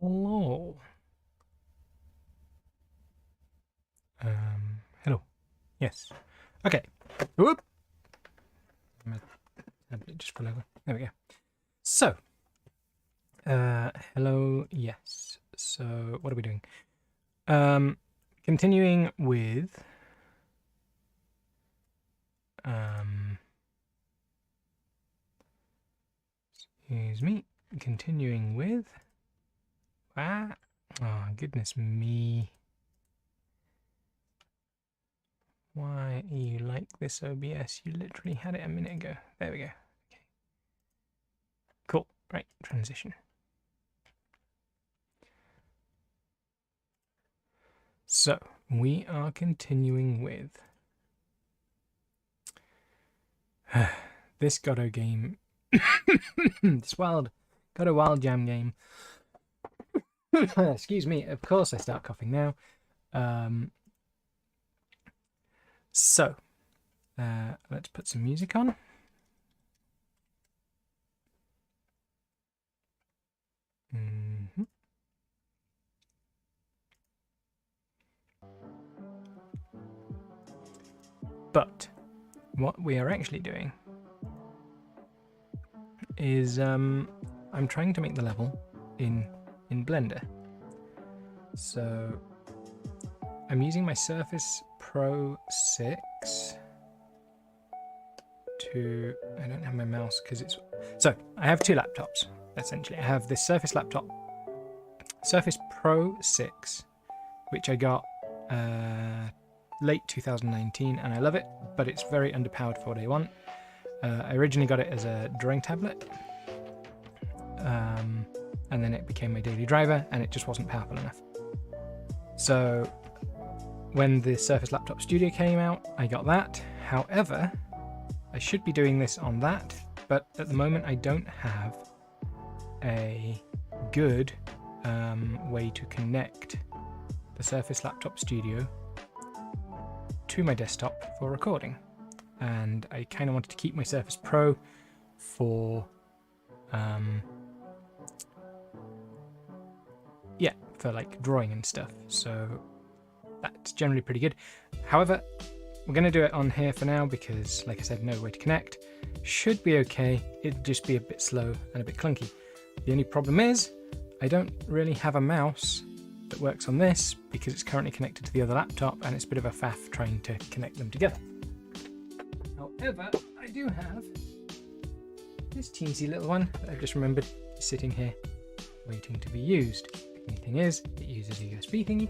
Hello. Hello. Yes. Okay. Whoop. My tablet just fell over. There we go. So, hello. Yes. So, what are we doing? Continuing with excuse me. Continuing with oh goodness me. Why are you like this, OBS? You literally had it a minute ago. There we go. Okay. Cool. Right, transition. So, we are continuing with this Godot game. This Godot Wild Jam game. Excuse me, of course I start coughing now. So, let's put some music on. But what we are actually doing is I'm trying to make the level in Blender. So I'm using my Surface Pro 6 to, I don't have my mouse because it's, so I have two laptops essentially. I have this Surface laptop, Surface Pro 6, which I got late 2019, and I love it, but it's very underpowered for what I want. I originally got it as a drawing tablet, and then it became my daily driver, and it just wasn't powerful enough. So when the Surface Laptop Studio came out, I got that. However, I should be doing this on that, but at the moment I don't have a good way to connect the Surface Laptop Studio to my desktop for recording, and I kind of wanted to keep my Surface Pro for for like drawing and stuff, so that's generally pretty good. However, we're going to do it on here for now because, like I said, no way to connect. Should be okay, it'd just be a bit slow and a bit clunky. The only problem is I don't really have a mouse that works on this because it's currently connected to the other laptop, and it's a bit of a faff trying to connect them together. However, I do have this teensy little one that I've just remembered is sitting here waiting to be used. The only thing is, it uses a USB thingy,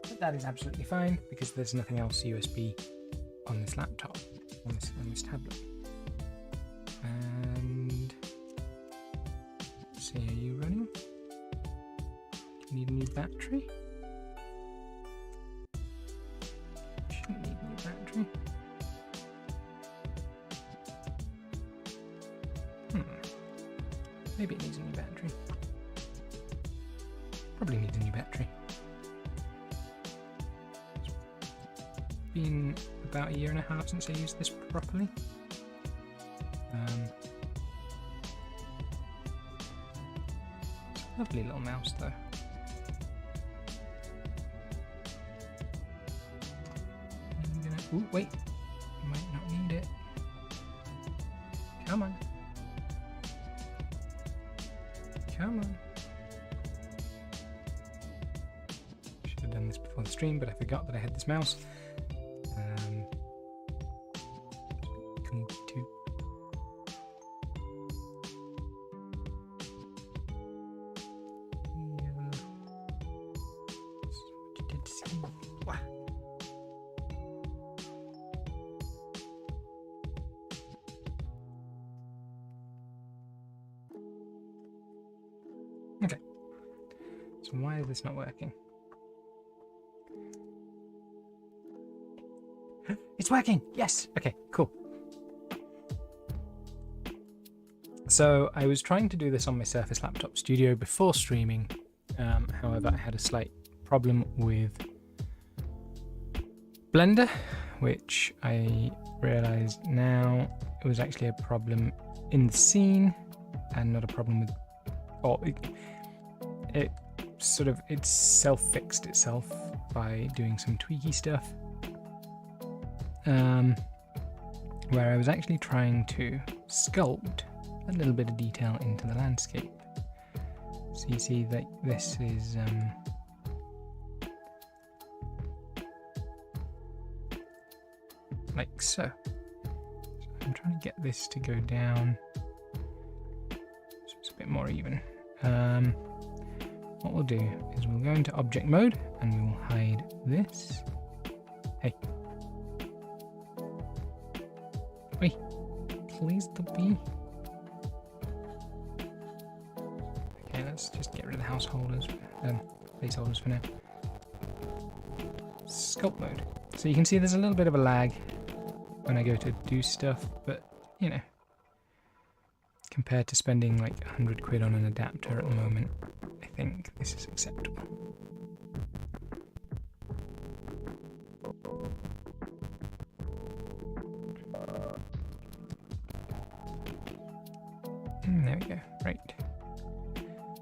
but that is absolutely fine because there's nothing else USB on this laptop, on this tablet. And let's see, are you running? Do you need a new battery? Shouldn't need a new battery. Maybe it needs a new battery. Probably needs a new battery. It's been about a year and a half since I used this properly. It's a lovely little mouse though. Ooh, wait, you might not need it. Come on. Come on. Should have done this before the stream, but I forgot that I had this mouse. Okay, so why is this not working? It's working! Yes! Okay, cool. So I was trying to do this on my Surface Laptop Studio before streaming. However, I had a slight problem with Blender, which I realized now it was actually a problem in the scene and not a problem with, or it it's self-fixed itself by doing some tweaky stuff. Where I was actually trying to sculpt a little bit of detail into the landscape. So you see that this is like so. I'm trying to get this to go down so it's a bit more even. What we'll do is we'll go into object mode and we will hide this. Hey. Wait, please don't be. Okay, let's just get rid of the householders, placeholders for now. Sculpt mode. So you can see there's a little bit of a lag when I go to do stuff, but you know, compared to spending like 100 quid on an adapter at the moment, I think this is acceptable. And there we go, right.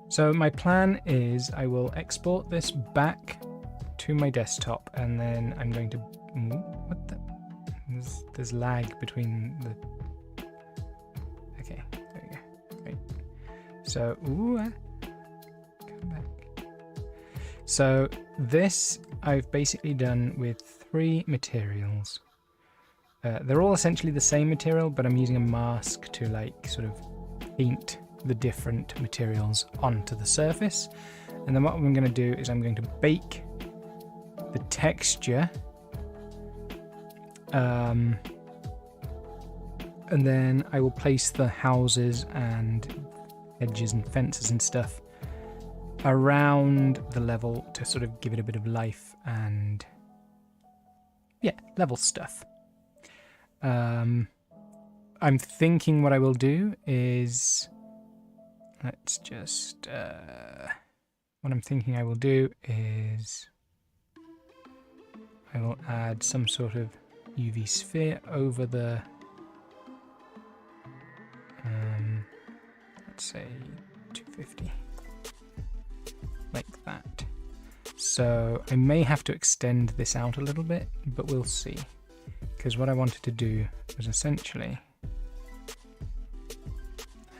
So my plan is I will export this back to my desktop and then I'm going to... What the... There's lag between the... Okay, there we go. Great. So, come back. So this I've basically done with 3 materials. They're all essentially the same material, but I'm using a mask to like sort of paint the different materials onto the surface. And then what I'm going to do is I'm going to bake the texture. And then I will place the houses and edges and fences and stuff around the level to sort of give it a bit of life and yeah, level stuff. I'm thinking what I will do is let's just what I'm thinking I will do is I will add some sort of UV sphere over the let's say 250 like that. So I may have to extend this out a little bit, but we'll see, because what I wanted to do was essentially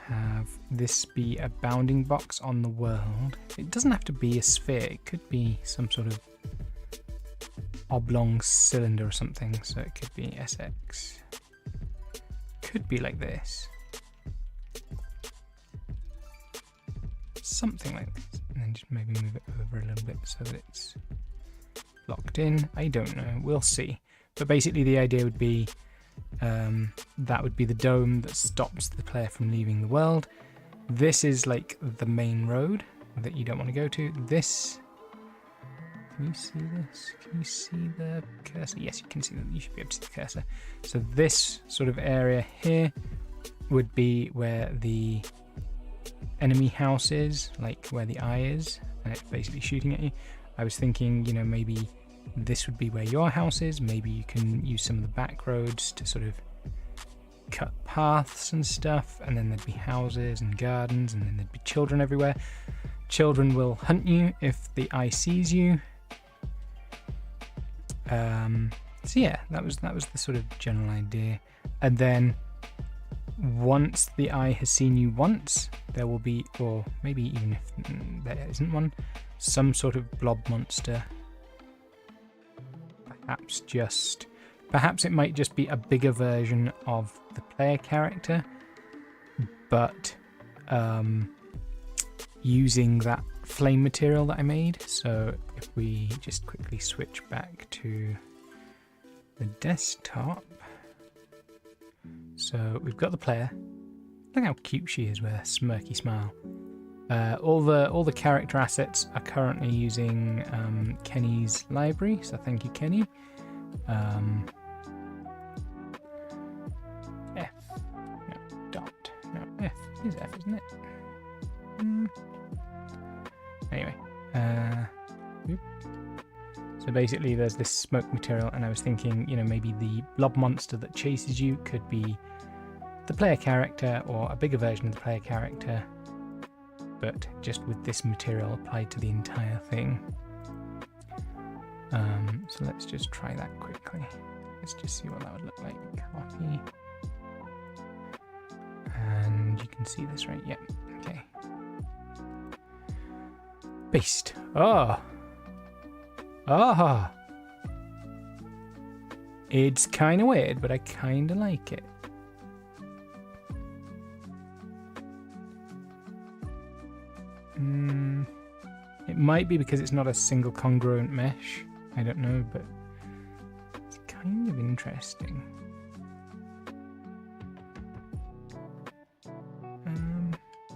have this be a bounding box on the world. It doesn't have to be a sphere, it could be some sort of oblong cylinder or something, so it could be SX. Could be like this. Something like this. And then just maybe move it over a little bit so that it's locked in. I don't know, we'll see. But basically the idea would be that would be the dome that stops the player from leaving the world. This is like the main road that you don't want to go to. This... Can you see this? Can you see the cursor? Yes, you can see that. You should be able to see the cursor. So this sort of area here would be where the enemy house is, like where the eye is, and it's basically shooting at you. I was thinking, you know, maybe this would be where your house is. Maybe you can use some of the back roads to sort of cut paths and stuff, and then there'd be houses and gardens, and then there'd be children everywhere. Children will hunt you if the eye sees you. So yeah, that was the sort of general idea. And then once the eye has seen you once, there will be, or maybe even if there isn't one, some sort of blob monster. Perhaps it might just be a bigger version of the player character, but using that flame material that I made. So if we just quickly switch back to the desktop, so we've got the player. Look how cute she is with her smirky smile. All the character assets are currently using Kenny's library, so thank you, Kenny. F, no, dot, no, F, it is F, isn't it? Anyway, so basically there's this smoke material, and I was thinking, you know, maybe the blob monster that chases you could be the player character, or a bigger version of the player character. but just with this material applied to the entire thing. So let's just try that quickly. Let's just see what that would look like. Copy. And you can see this, right? Yep. Okay. Paste. Oh. Ah. It's kind of weird, but I kind of like it. It might be because it's not a single congruent mesh. I don't know, but it's kind of interesting.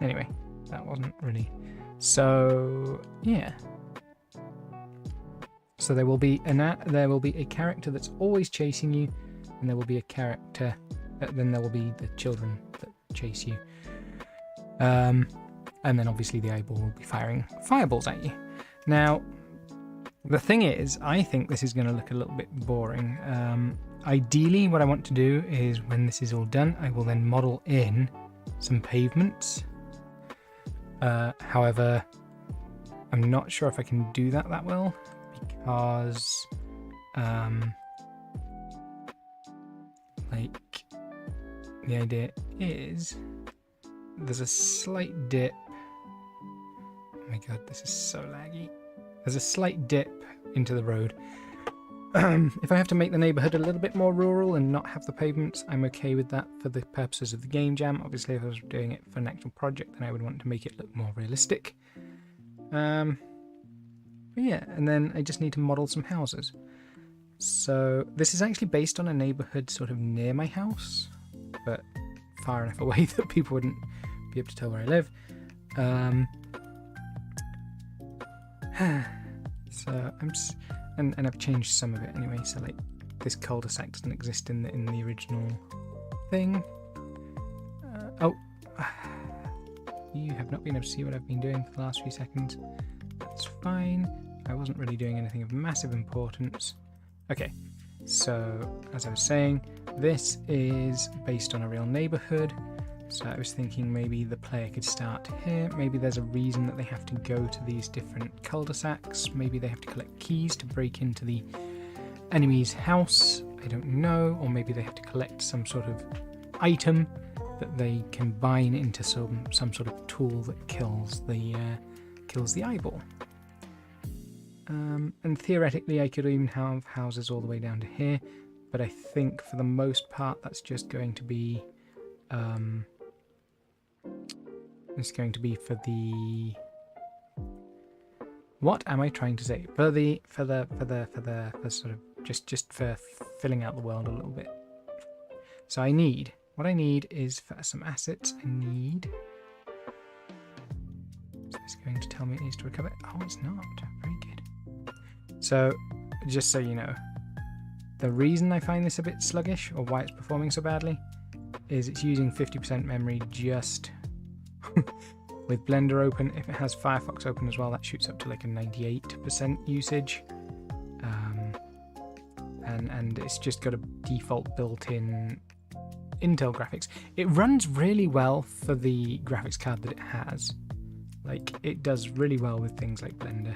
Anyway, that wasn't really. So yeah. So there will be a character that's always chasing you, and there will be a character. Then there will be the children that chase you. And then obviously the eyeball will be firing fireballs at you. Now, the thing is, I think this is going to look a little bit boring. Ideally, what I want to do is when this is all done, I will then model in some pavements. However, I'm not sure if I can do that well, because like the idea is there's a slight dip. Oh my god, this is so laggy. There's a slight dip into the road. If I have to make the neighborhood a little bit more rural and not have the pavements, I'm okay with that for the purposes of the game jam. Obviously, if I was doing it for an actual project, then I would want to make it look more realistic. But yeah, and then I just need to model some houses. So this is actually based on a neighborhood sort of near my house, but far enough away that people wouldn't be able to tell where I live. So I'm just, and I've changed some of it anyway. So like this cul-de-sac doesn't exist in the original thing. Oh, you have not been able to see what I've been doing for the last few seconds. That's fine. I wasn't really doing anything of massive importance. Okay, so as I was saying, this is based on a real neighborhood. So I was thinking maybe the player could start here. Maybe there's a reason that they have to go to these different cul-de-sacs. Maybe they have to collect keys to break into the enemy's house. I don't know. Or maybe they have to collect some sort of item that they combine into some sort of tool that kills the eyeball. And theoretically I could even have houses all the way down to here, but I think for the most part that's just going to be it's going to be for the, what am I trying to say, for sort of just for filling out the world a little bit. So what I need is for some assets. I need, is this going to tell me it needs to recover? Oh, it's not. Very good. So just so you know, the reason I find this a bit sluggish, or why it's performing so badly, is it's using 50% memory just with Blender open. If it has Firefox open as well, that shoots up to like a 98% usage. And it's just got a default built-in Intel graphics. It runs really well for the graphics card that it has. Like, it does really well with things like Blender,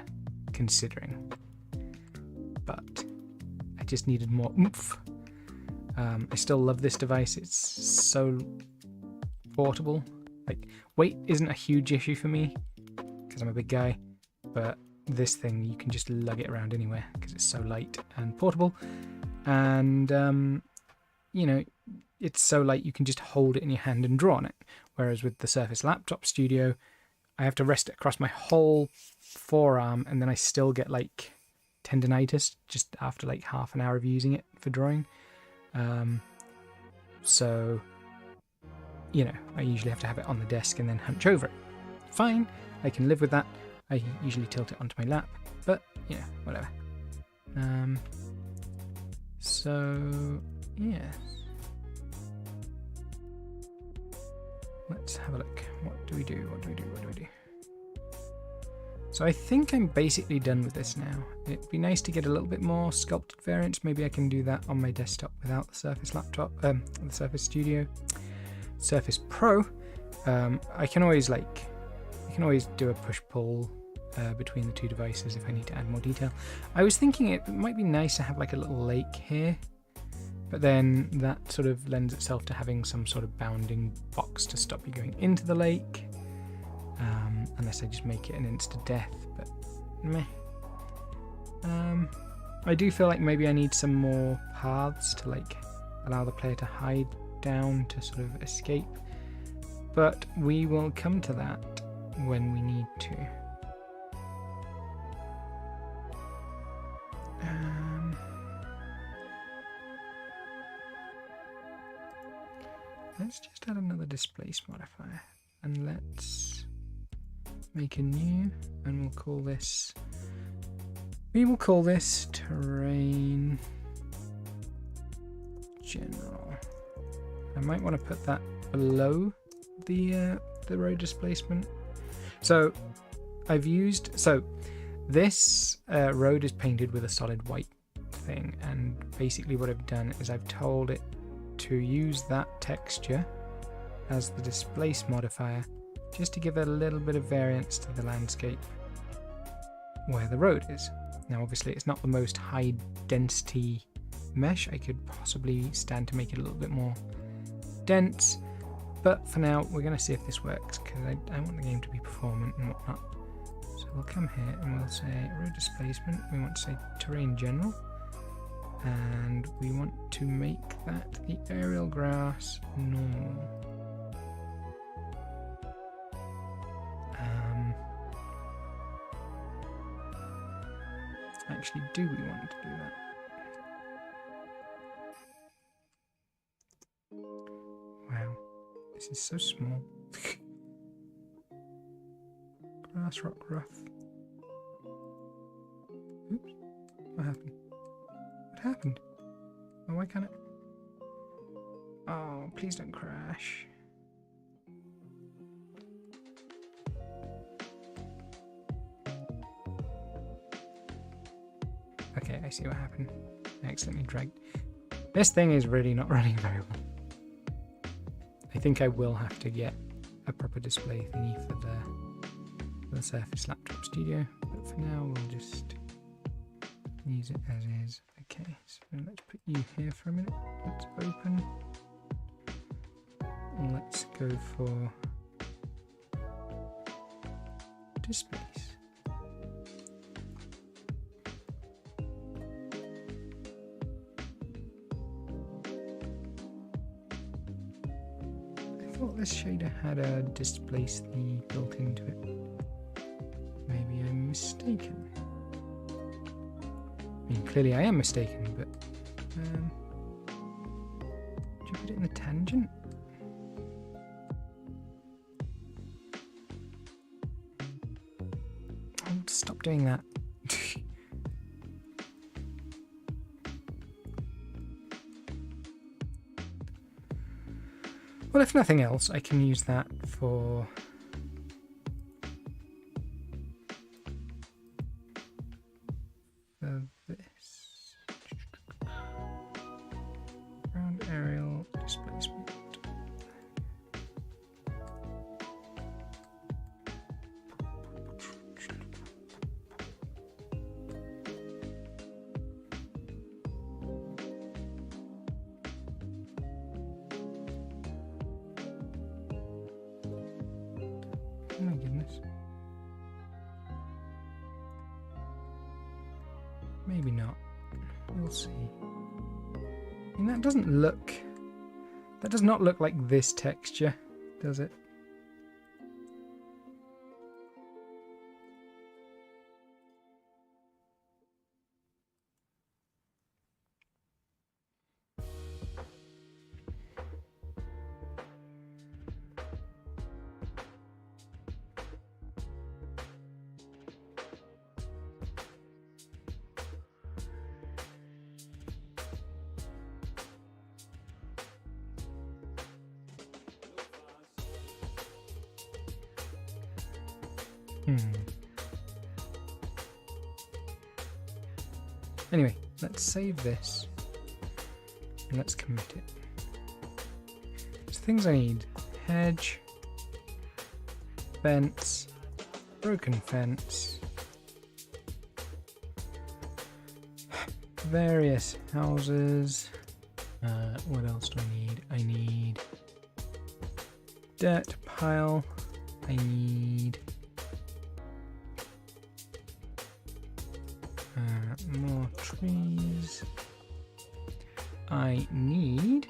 considering. But I just needed more oomph. I still love this device. It's so portable. Like, weight isn't a huge issue for me because I'm a big guy, but this thing, you can just lug it around anywhere because it's so light and portable. And you know, it's so light you can just hold it in your hand and draw on it. Whereas with the Surface Laptop Studio, I have to rest it across my whole forearm, and then I still get like tendinitis just after like half an hour of using it for drawing. So, you know, I usually have to have it on the desk and then hunch over it. Fine, I can live with that. I usually tilt it onto my lap, but yeah, whatever. So, yes. Let's have a look. What do we do? So I think I'm basically done with this now. It'd be nice to get a little bit more sculpted variants. Maybe I can do that on my desktop without the Surface laptop, the Surface Studio. Surface Pro, I can always can always do a push-pull between the two devices if I need to add more detail. I was thinking it might be nice to have like a little lake here, but then that sort of lends itself to having some sort of bounding box to stop you going into the lake, unless I just make it an insta-death, but meh. I do feel like maybe I need some more paths to like allow the player to hide down to sort of escape, but we will come to that when we need to. Let's just add another displace modifier, and let's make a new, and we'll call this terrain general. I might want to put that below the road displacement. So I've used, this road is painted with a solid white thing, and basically what I've done is I've told it to use that texture as the displace modifier, just to give it a little bit of variance to the landscape where the road is. Now obviously it's not the most high density mesh. I could possibly stand to make it a little bit more dense, but for now we're going to see if this works, because I want the game to be performant and whatnot. So we'll come here and we'll say road displacement, we want to say terrain general, and we want to make that the aerial grass normal. Actually, do we want to do that? Wow, this is so small. Grass rock rough. Oops, what happened? What happened? Oh, why can't it? Oh, please don't crash. Okay, I see what happened. I accidentally dragged. This thing is really not running very well. I think I will have to get a proper display thingy for the Surface Laptop Studio, but for now we'll just use it as is. Okay, so let's put you here for a minute. Let's open. Let's go for displays. I thought this shader had a displace thingy built into it. Maybe I'm mistaken. I mean, clearly I am mistaken, but did you put it in the tangent? Oh, stop doing that. Well, if nothing else, I can use that for this ground aerial displacement. Oh my goodness. Maybe not. We'll see. I mean, that does not look like this texture, does it? Anyway, let's save this and let's commit it. So things I need: hedge, fence, broken fence, various houses. What else do I need? I need dirt pile. I need more trees. I need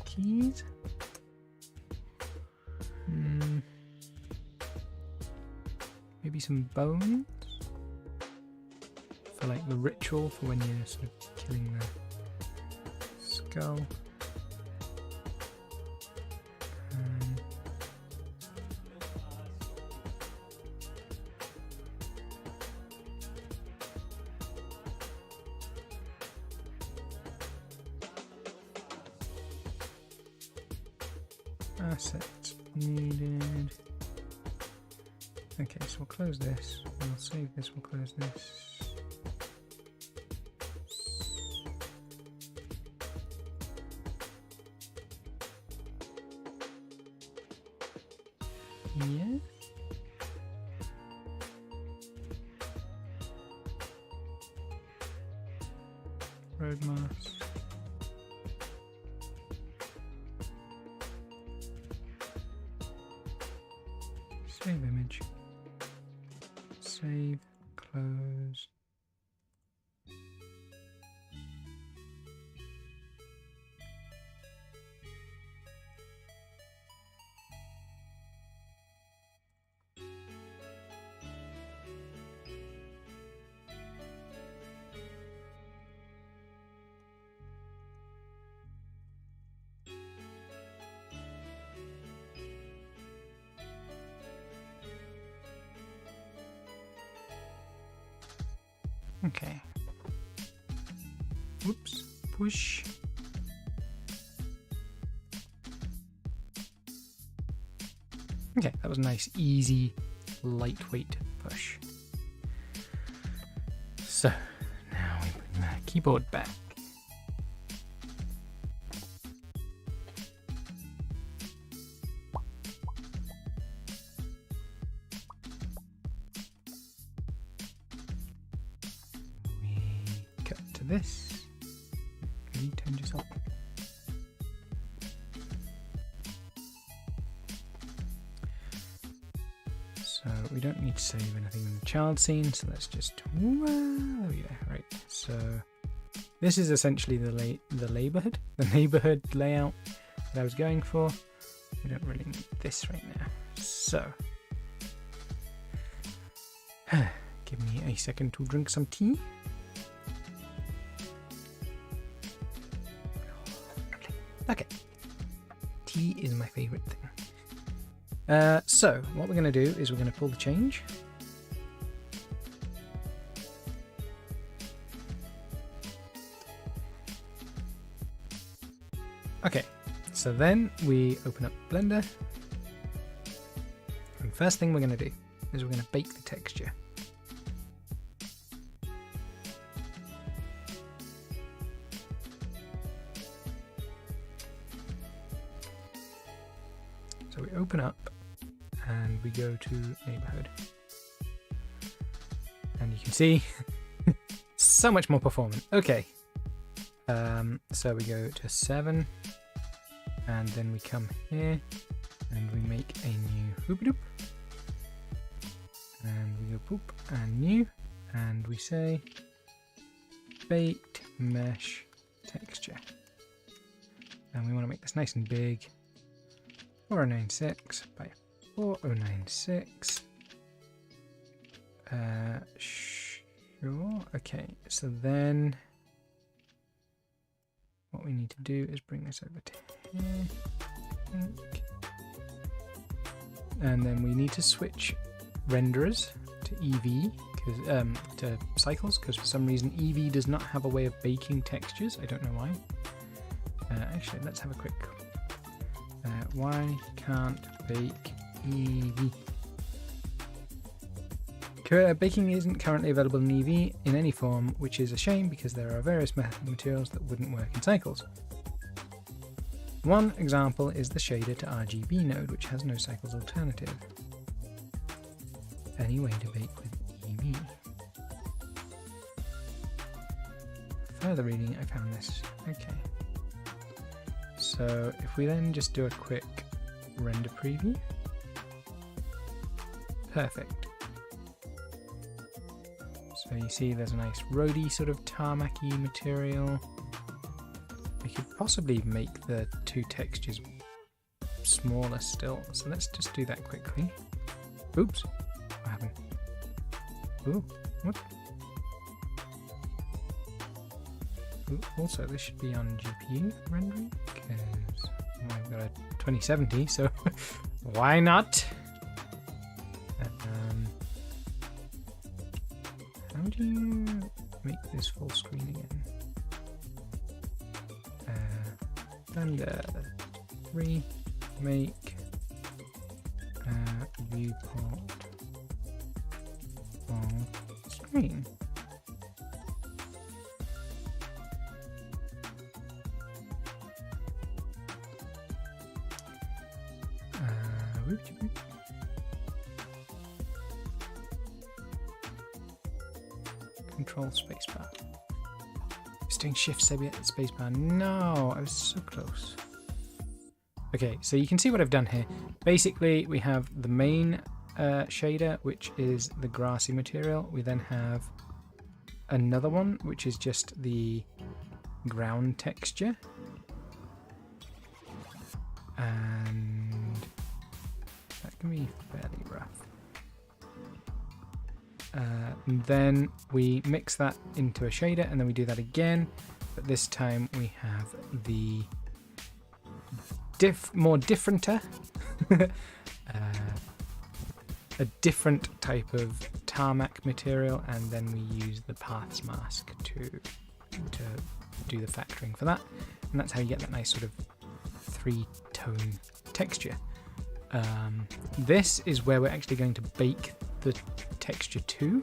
keys. Maybe some bones for like the ritual for when you're sort of killing the skull. Assets needed. Okay, so we'll close this, we'll save this, we'll close this. Yeah. Road mass. Save image. Save, close. Okay. Whoops. Push. Okay, that was a nice, easy, lightweight push. So, now we bring the keyboard back. This. Can you turn yourself? So we don't need to save anything in the child scene, so let's just there we go. Right. So this is essentially the neighborhood layout that I was going for. We don't really need this right now. So give me a second to drink some tea. Okay, tea is my favourite thing. So what we're going to do is we're going to pull the change. Okay, so then we open up Blender. And first thing we're going to do is we're going to bake the texture. So we open up and we go to neighborhood, and you can see so much more performant. Okay, so we go to 7, and then we come here and we make a new hoop-a-doop, and we go poop and new, and we say baked mesh texture, and we want to make this nice and big. 4096 by 4096. Sure. Okay, so then what we need to do is bring this over to here. I think. And then we need to switch renderers to EV to cycles, because for some reason Eevee does not have a way of baking textures. I don't know why. Actually, let's have a quick. Why can't bake Eevee? Baking isn't currently available in Eevee in any form, which is a shame because there are various materials that wouldn't work in cycles. One example is the shader to RGB node, which has no cycles alternative. Any way to bake with Eevee? Further reading, I found this. Okay. So if we then just do a quick render preview. Perfect. So you see there's a nice roady sort of tarmac-y material. We could possibly make the two textures smaller still. So let's just do that quickly. Oops. What happened? Ooh, what? Ooh, also, this should be on GPU rendering because I've got a 2070, so why not? How do you make this full screen again? Render 3, make viewport full screen. Control spacebar. I was doing shift spacebar. No, I was so close. Okay, so you can see what I've done here. Basically, we have the main shader, which is the grassy material. We then have another one, which is just the ground texture. And that can be fairly rough. And then we mix that into a shader, and then we do that again, but this time we have the more differenter, a different type of tarmac material, and then we use the paths mask to do the factoring for that, and that's how you get that nice sort of 3-tone texture. This is where we're actually going to bake the texture to.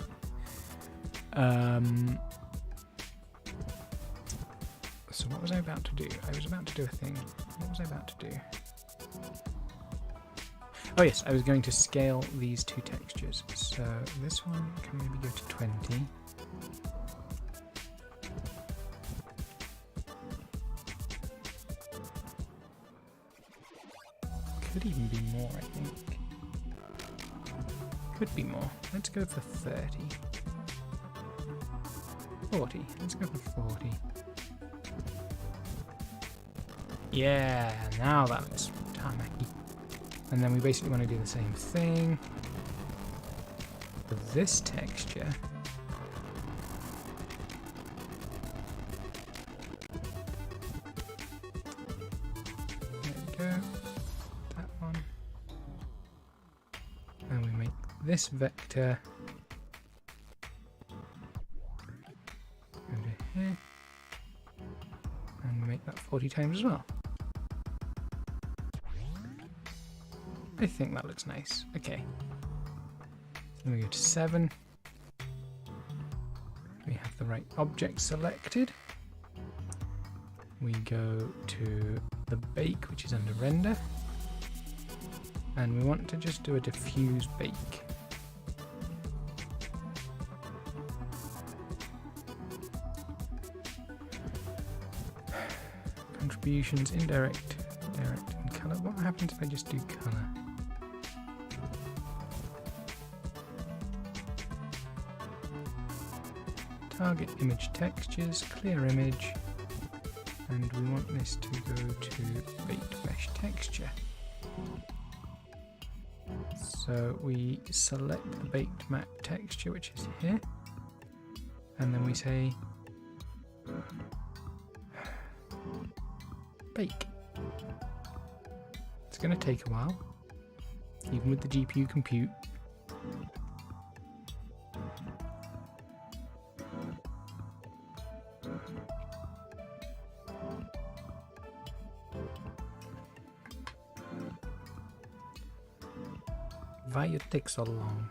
So what was I about to do? I was about to do a thing. What was I about to do? Oh yes, I was going to scale these two textures. So this one can maybe go to 20. Could even be more, I think. Could be more. Let's go for 30. 40. Let's go for 40. Yeah, now that looks tarmac-y. And then we basically want to do the same thing for this texture. There we go. That one. And we make this vector go to here. And we make that 40 times as well. I think that looks nice. Okay. Then we go to 7. We have the right object selected. We go to the bake, which is under render. And we want to just do a diffuse bake. Contributions, indirect, direct, and color. What happens if I just do color? Target image textures, clear image, and we want this to go to baked mesh texture. So we select the baked map texture, which is here, and then we say bake. It's going to take a while, even with the GPU compute. Why you take so long?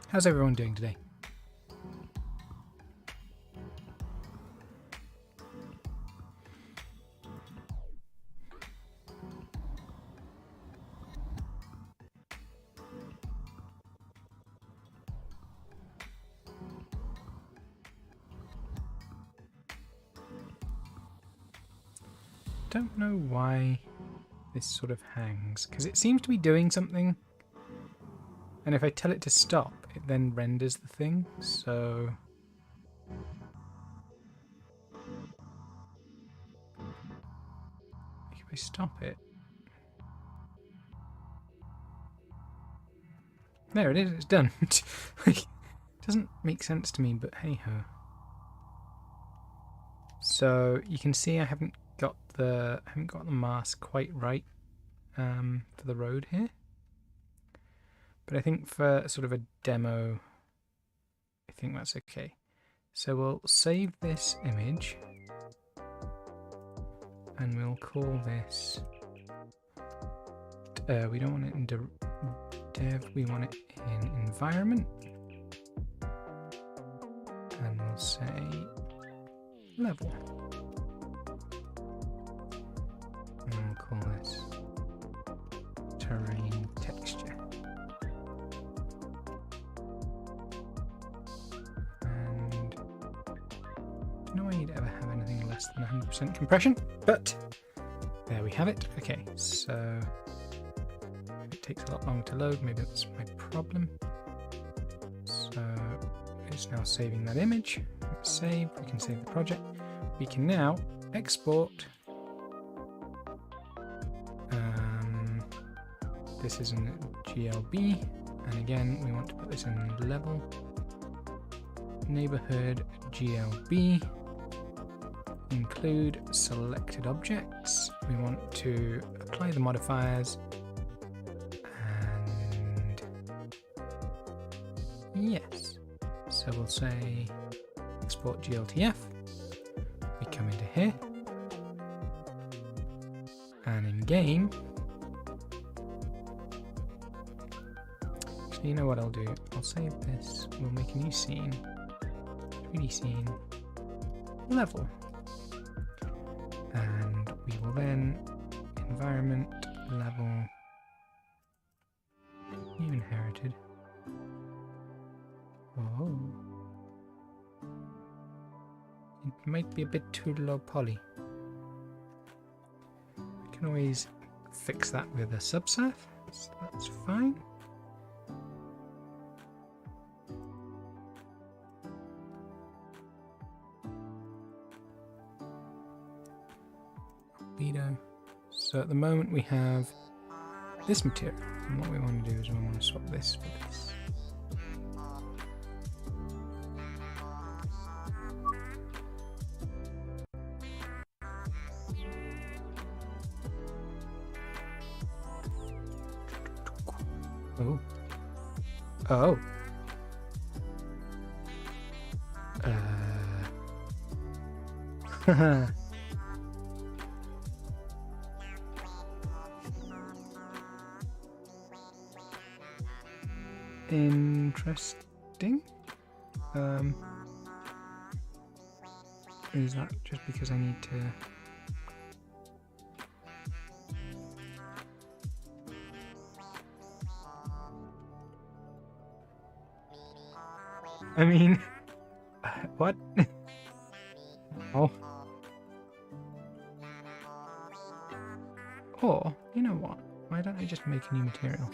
How's everyone doing today? Don't know why this sort of hangs, because it seems to be doing something, and if I tell it to stop, it then renders the thing, so... If I stop it... There it is, it's done. It doesn't make sense to me, but hey-ho. So you can see I haven't got the mask quite right for the road here, but I think for sort of a demo, I think that's okay. So we'll save this image, and we'll call this. We don't want it in dev. We want it in environment, and we'll say level. And we'll call this terrain texture. And no way you'd ever have anything less than 100% compression, but there we have it. Okay, so it takes a lot longer to load. Maybe that's my problem. So it's now saving that image. Save. We can save the project. We can now export. This is in GLB, and again we want to put this in level. Neighborhood GLB. Include selected objects. We want to apply the modifiers, and yes. So we'll say export GLTF. We come into here, and in game. You know what I'll do? I'll save this. We'll make a new scene. 3D scene. Level. And we will then environment level. New inherited. Oh. It might be a bit too low poly. I can always fix that with a subsurf. So that's fine. So at the moment we have this material, and what we want to do is we want to swap this for this. Oh. Oh. Haha. Interesting. Is that just because I need to... I mean... what? Oh. Or, you know what? Why don't I just make a new material?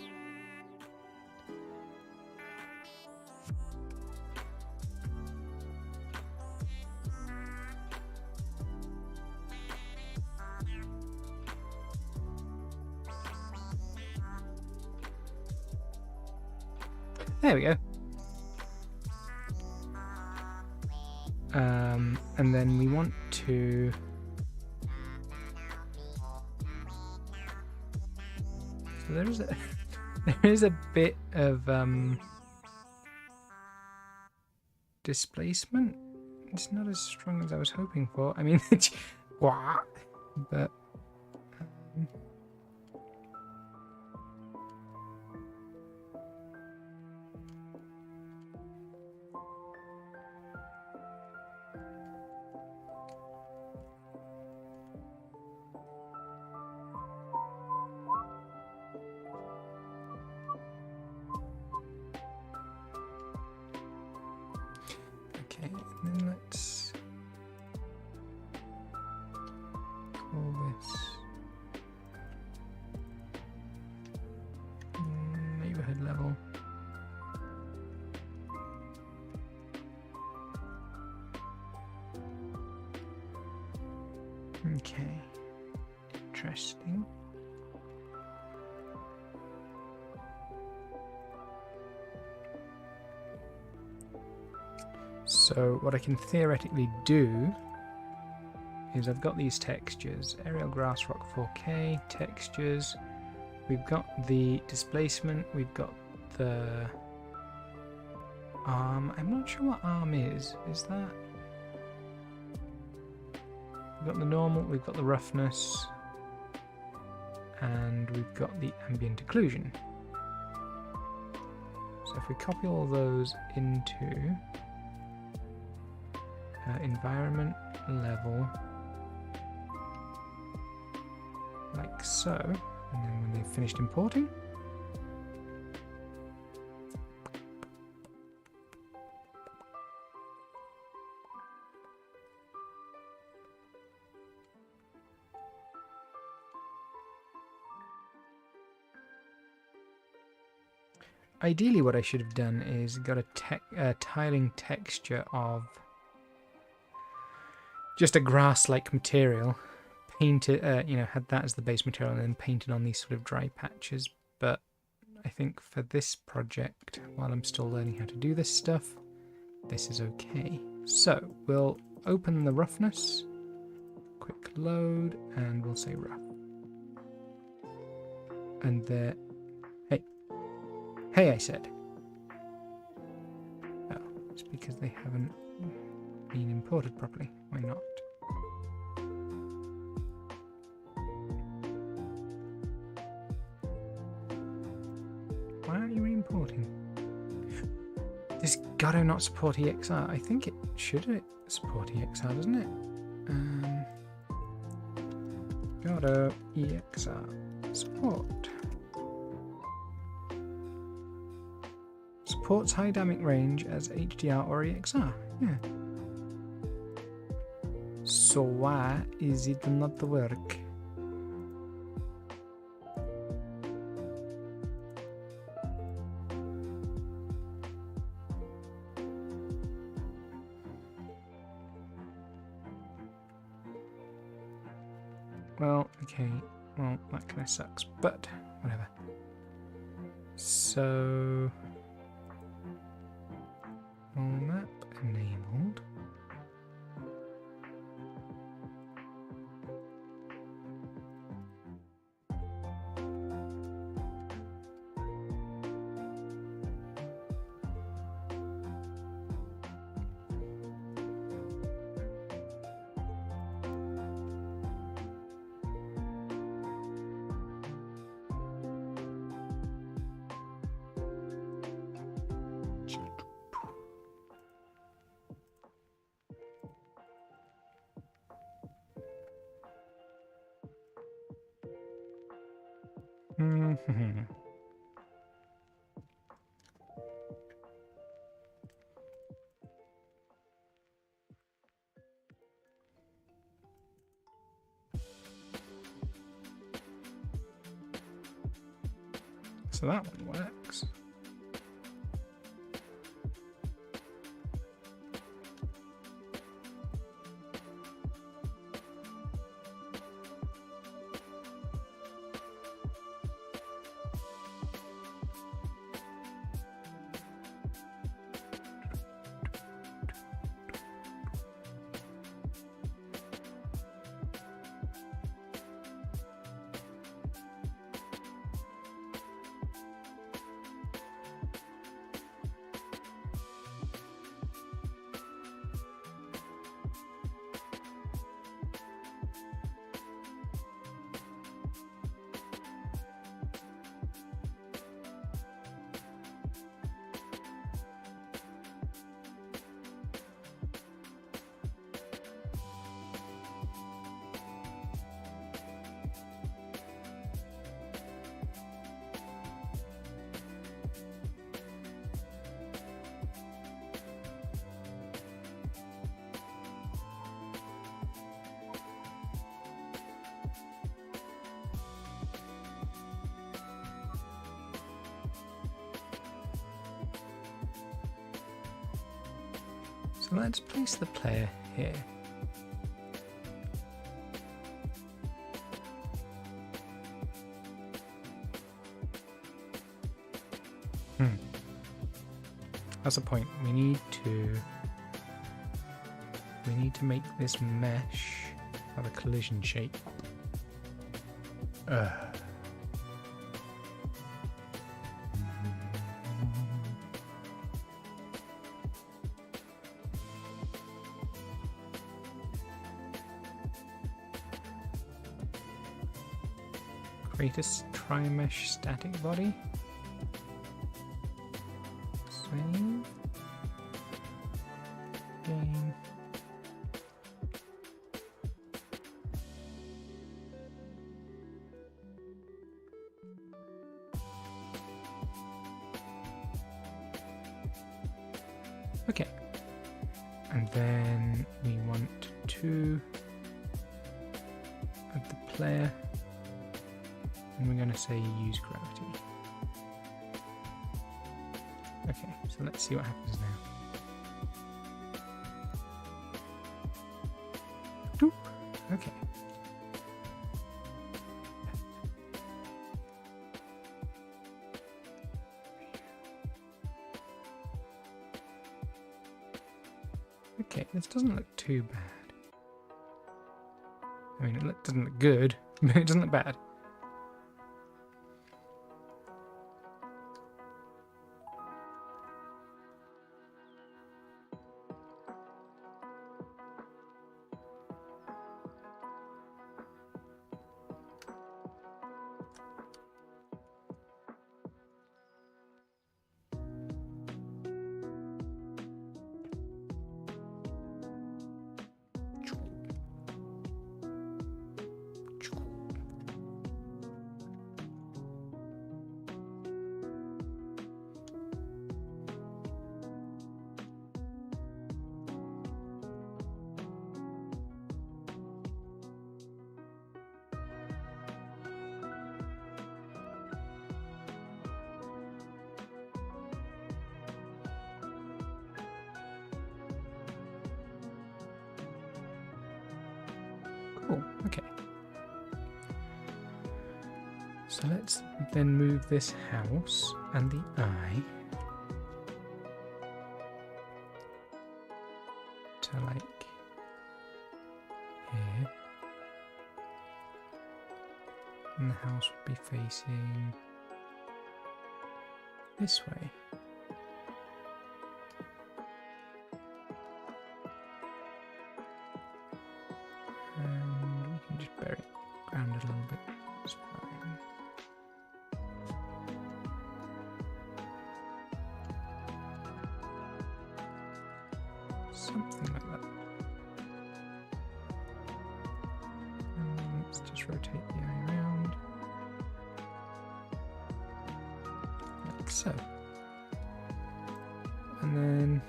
There we go. And then we want to... So there is a bit of displacement. It's not as strong as I was hoping for. I mean, but Okay, and then let's call this neighborhood level. Okay, interesting. So what I can theoretically do is I've got these textures, aerial grass rock 4K, textures, we've got the displacement, we've got the arm. I'm not sure what arm is that? We've got the normal, we've got the roughness, and we've got the ambient occlusion. So if we copy all those into environment level, like so, and then when they've finished importing, ideally what I should have done is got a tiling texture of just a grass-like material, painted, had that as the base material and then painted on these sort of dry patches. But I think for this project, while I'm still learning how to do this stuff, this is okay. So we'll open the roughness, quick load, and we'll say rough. And there, hey, I said. Oh, it's because they haven't been imported properly. Why not? Why aren't you re-importing? Does Godot not support EXR? I think it should support EXR, doesn't it? Godot EXR support. Supports high dynamic range as HDR or EXR. Yeah. So why is it not work? Well, okay. Well, that kind of sucks, but whatever. So, all map enabled. So that one works. So let's place the player here. That's the point. We need to make this mesh have a collision shape. Create a tri-mesh static body. Save. Game. Okay. And then we want two of the player. And we're going to say use gravity. Okay, so let's see what happens now. Doop. Okay. Okay, this doesn't look too bad. I mean, it doesn't look good, but it doesn't look bad. Cool, okay. So let's then move this house and the eye to like here. And the house would be facing this way. Ground it a little bit. It's fine. Something like that. And let's just rotate the eye around. Like so. And then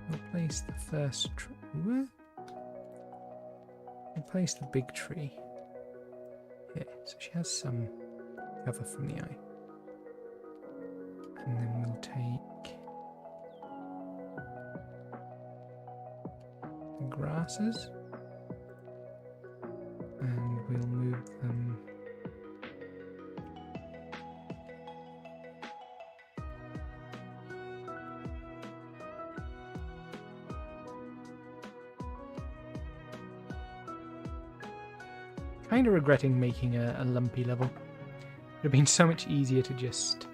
we'll place the first tree. Place the big tree here, so she has some cover from the eye. And then we'll take the grasses and we'll move them kind of regretting making a lumpy level. It would have been so much easier to just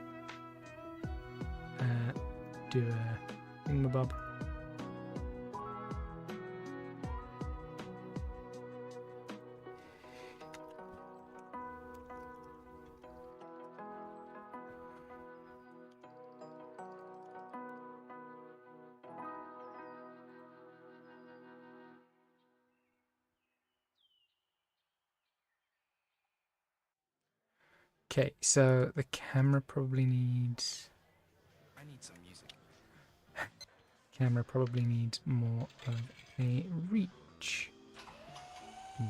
do a thingamabob. Okay, so the camera probably needs... I need some music. Camera probably needs more of a reach.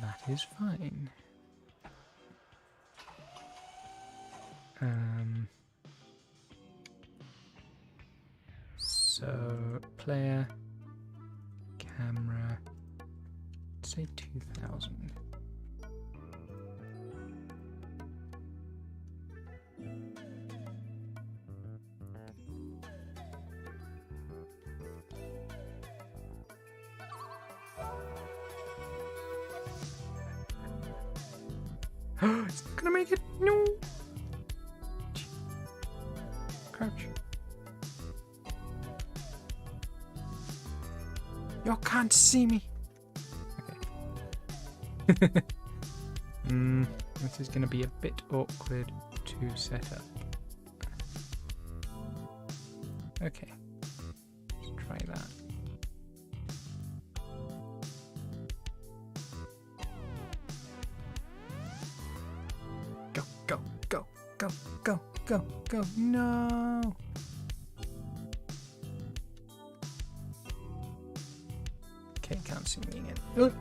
That is fine. So player, camera, say 2000. It's not gonna make it. No. Crouch. You can't see me. Okay. This is gonna be a bit awkward to set up. Okay. Let's try that. Go, go, go, go, go, go, go. No. Okay, can't see me again. Oh.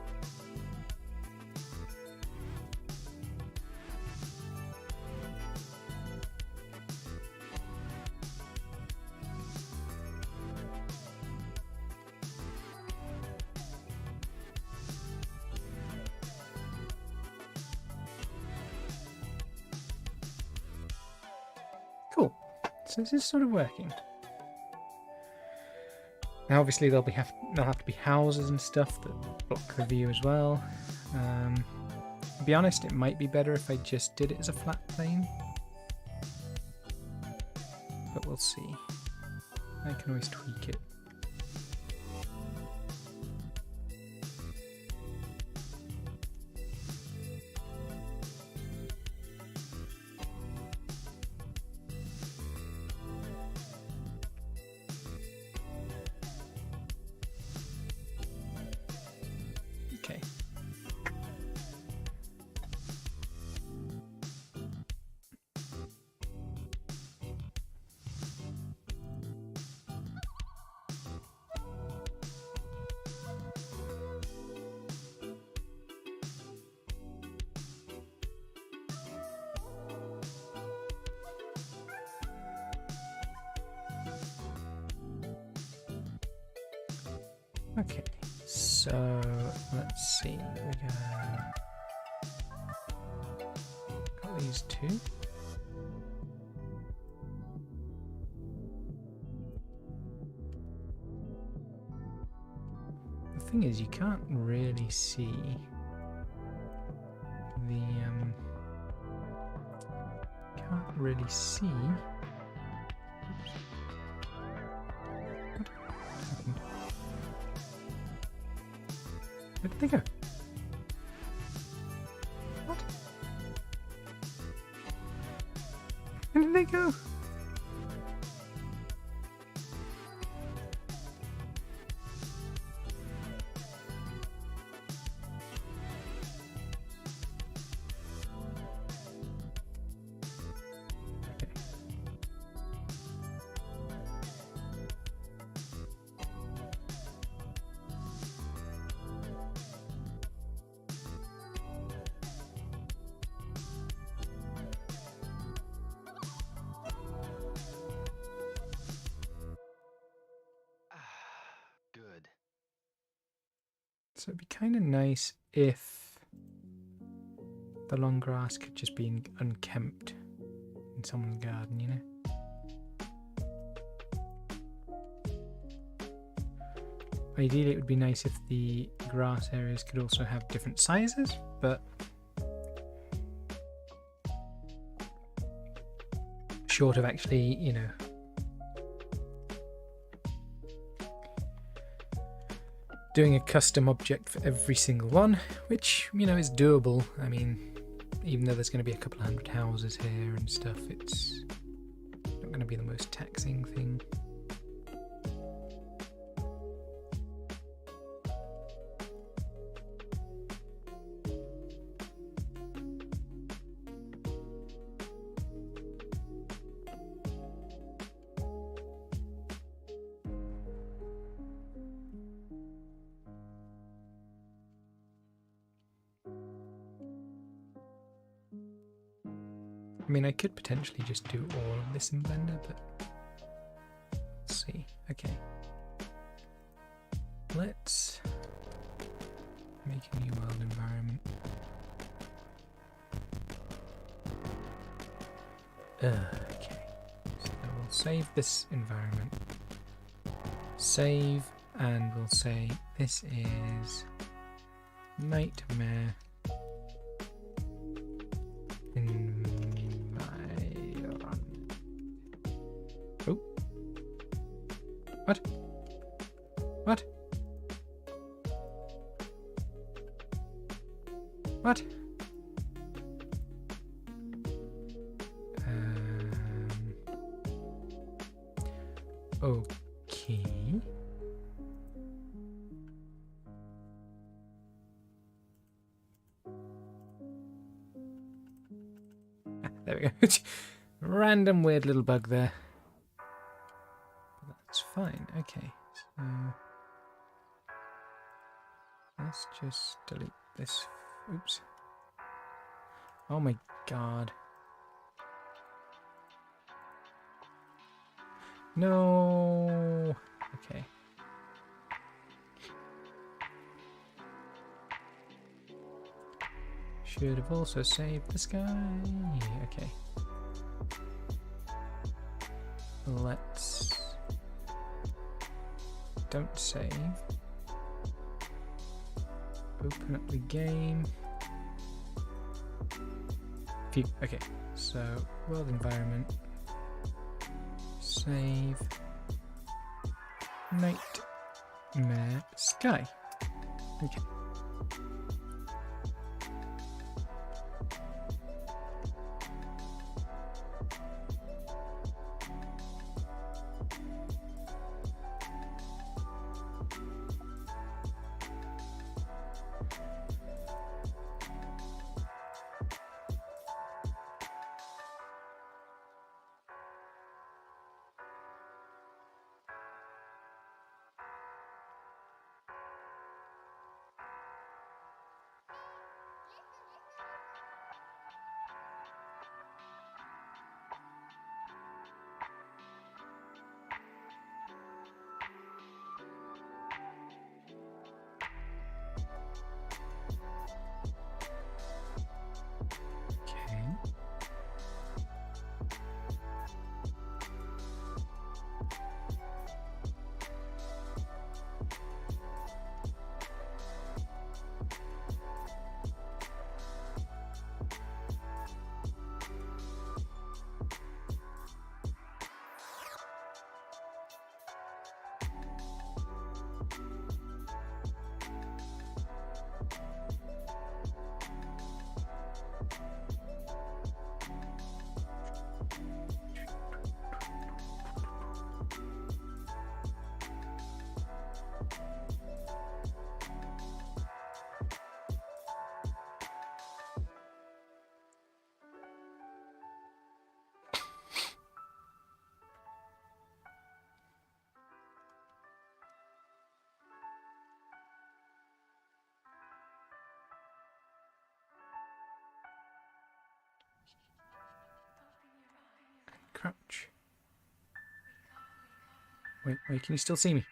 Cool. So this is sort of working. Now, obviously, there'll have to be houses and stuff that block the view as well. To be honest, it might be better if I just did it as a flat plane, but we'll see. I can always tweak it. Okay. Okay, so let's see. Got these two. The thing is, you can't really see the can't really see. Oops. What happened? Where did they go? What? Where did they go? Good. So it'd be kind of nice if the long grass could just be unkempt in someone's garden, you know? Ideally, it would be nice if the grass areas could also have different sizes, but short of actually, you know, doing a custom object for every single one, which, you know, is doable. I mean, even though there's going to be a couple of hundred houses here and stuff, it's not going to be the most taxing thing. I mean, I could potentially just do all of this in Blender, but let's see. Okay. Let's make a new world environment. Okay, so we'll save this environment. Save, and we'll say this is Nightmare Environment. Oh. What? What? What? Okay. There we go. Random weird little bug there. But that's fine. Okay. So let's just delete this. Oops. Oh my god. No. Okay. Should have also saved the sky. Okay. Let's... Don't save. Open up the game. View. Okay. So, world environment. Save. Nightmare sky. Okay. Crouch. Wait, can you still see me?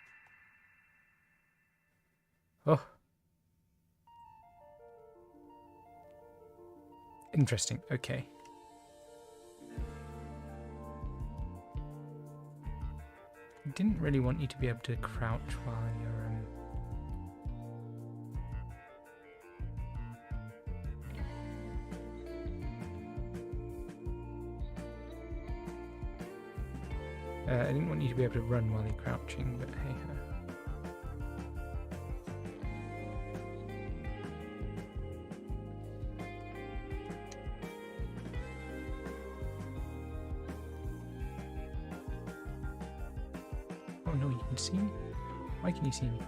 Oh. Interesting, okay. I didn't really want you to be able to crouch while you're I didn't want you to be able to run while you're crouching, but hey ho. Oh no, you can see me? Why can you see me?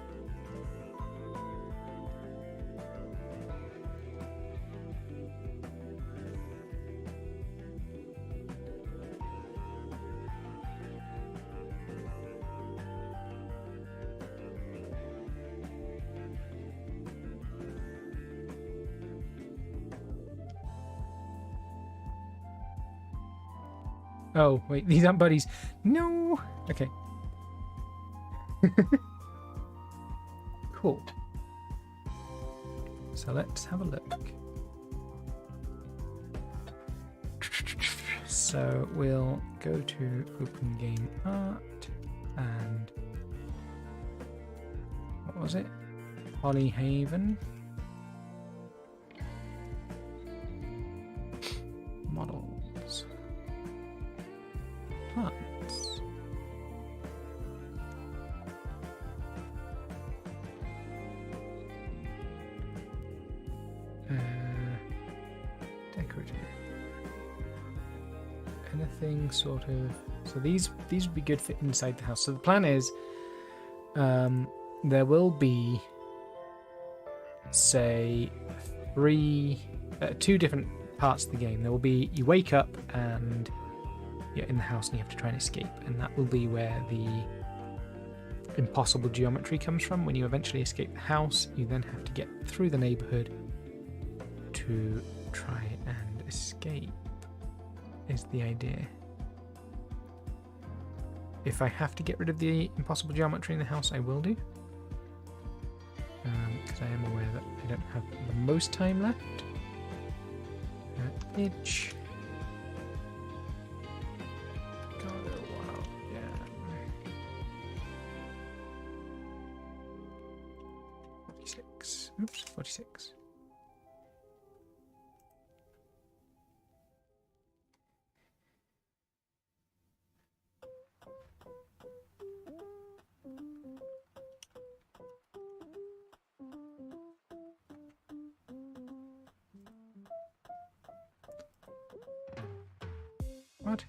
Oh, wait, these aren't buddies. No! Okay. Cool. So let's have a look. So we'll go to Open Game Art and what was it? Hollyhaven. Models. Plants. Decorative. Anything sort of. So these would be good for inside the house. So the plan is, there will be, say, two different parts of the game. There will be you wake up and you're in the house and you have to try and escape, and that will be where the impossible geometry comes from. When you eventually escape the house, you then have to get through the neighborhood to try and escape, is the idea. If I have to get rid of the impossible geometry in the house, I will do, because I am aware that I don't have the most time left. Itch. Godot, wow, yeah. 46. Oops, 46. What?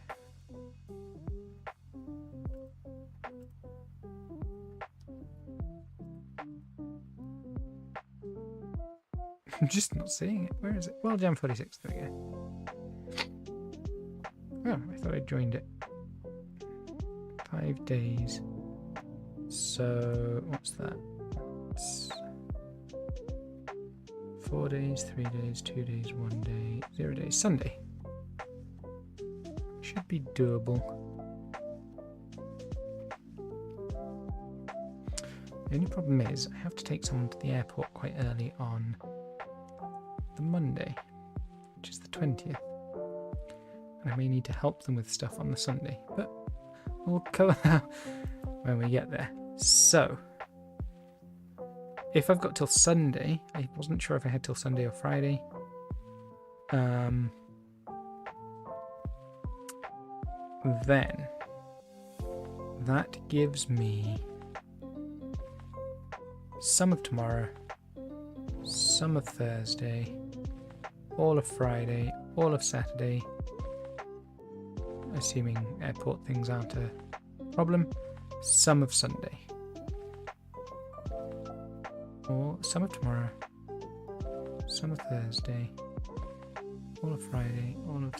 I'm just not seeing it. Where is it? Well, Jam 46. There we go. Oh, I thought I joined it. 5 days. So, what's that? It's 4 days, 3 days, 2 days, 1 day, 0 days. Sunday. Should be doable. The only problem is I have to take someone to the airport quite early on the Monday, which is the 20th. And I may need to help them with stuff on the Sunday, but we'll cover that when we get there. So, if I've got till Sunday, I wasn't sure if I had till Sunday or Friday. Then that gives me some of tomorrow, some of Thursday, all of Friday, all of Saturday, assuming airport things aren't a problem, some of Sunday, or some of tomorrow, some of Thursday, all of Friday, all of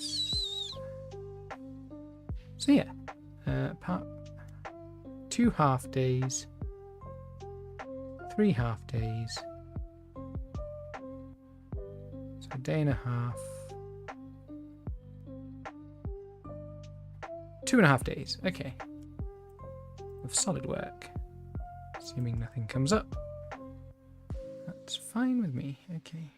so yeah, 2 half days, 3 half days, so a day and a half, 2.5 days, okay, of solid work, assuming nothing comes up. That's fine with me, okay.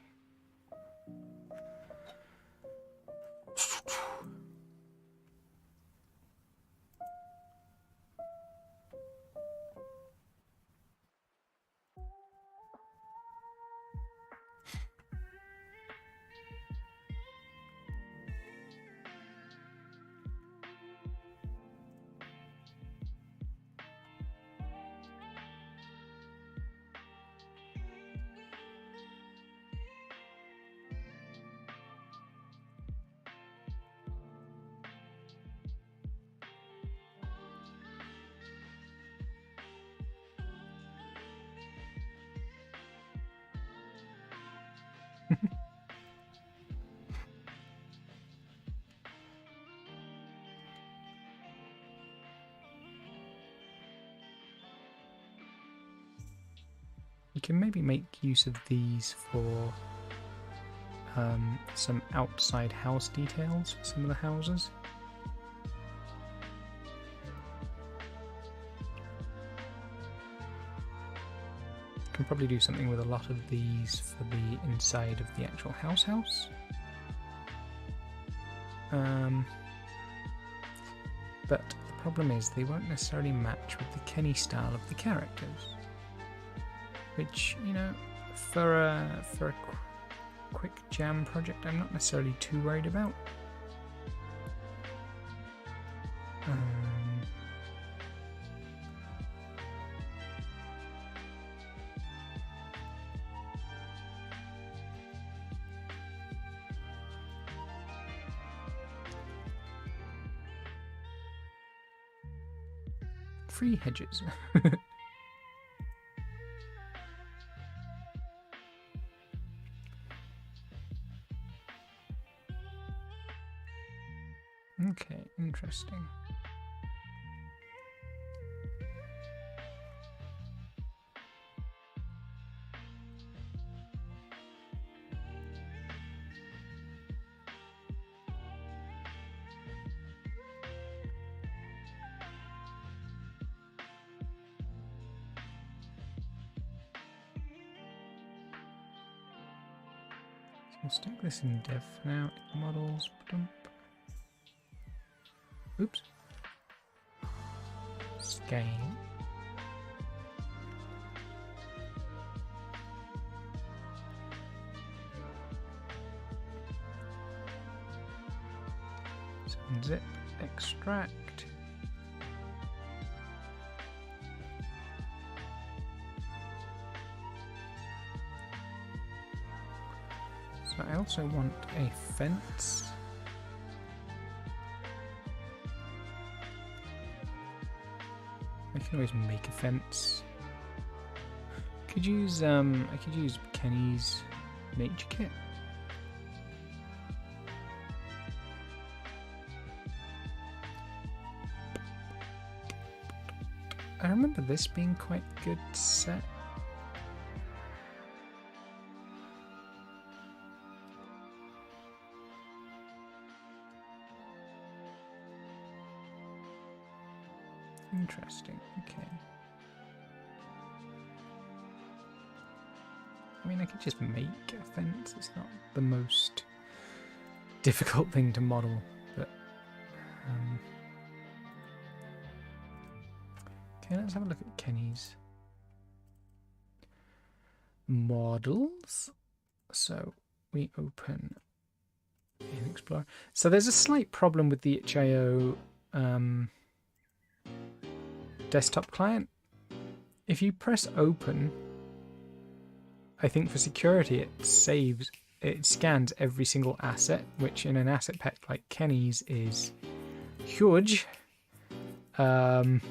You can maybe make use of these for some outside house details for some of the houses. Can probably do something with a lot of these for the inside of the actual house. But the problem is they won't necessarily match with the Kenny style of the characters, which, you know, for a quick jam project, I'm not necessarily too worried about. Free hedges. Okay, interesting. We'll stick this in dev for now. Models. Oops. Scale. So zip, extract. So I also want a fence. I can always make a fence. Could use I could use Kenny's nature kit. I remember this being quite a good set. Interesting, okay. I mean, I could just make a fence. It's not the most difficult thing to model, but... Okay, let's have a look at Kenny's models. So, we open in Explorer. So there's a slight problem with the itch.io desktop client. If you press open, I think for security it scans every single asset, which in an asset pack like Kenny's is huge. And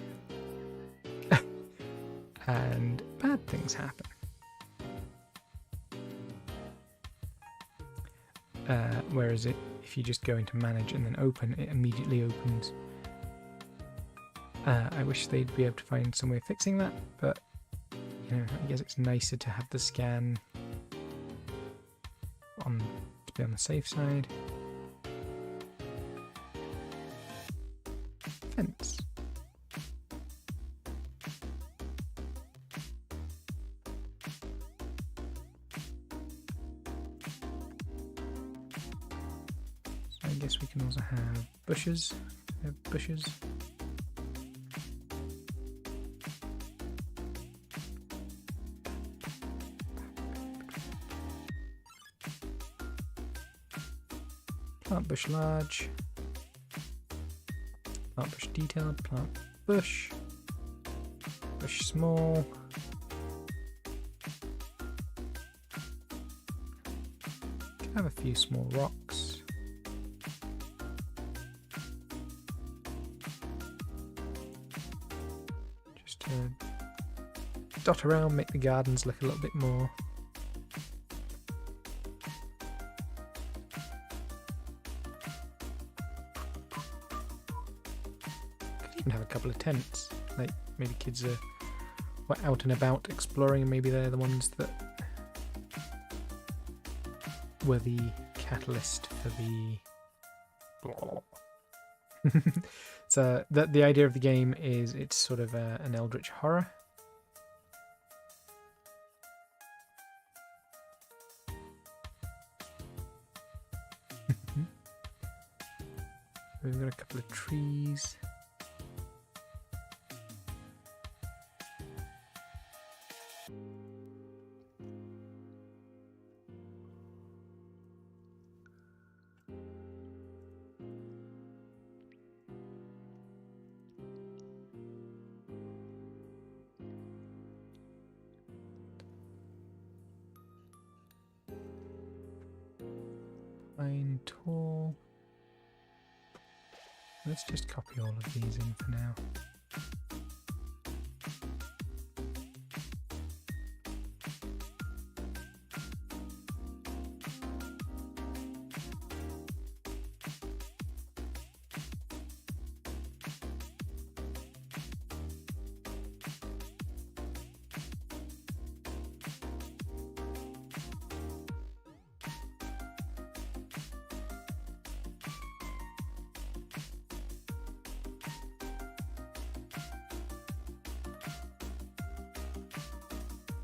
bad things happen. Whereas if you just go into manage and then open, it immediately opens. I wish they'd be able to find some way of fixing that, but you know, I guess it's nicer to have the scan to be on the safe side. Fence. So I guess we can also have bushes. We have bushes. Plant bush large, plant bush detailed, plant bush, bush small, can have a few small rocks, just to dot around, make the gardens look a little bit more. Have a couple of tents, like maybe kids were out and about exploring, and maybe they're the ones that were the catalyst for the so the idea of the game is it's sort of an eldritch horror, We've got a couple of trees. Pine tall. Let's just copy all of these in for now.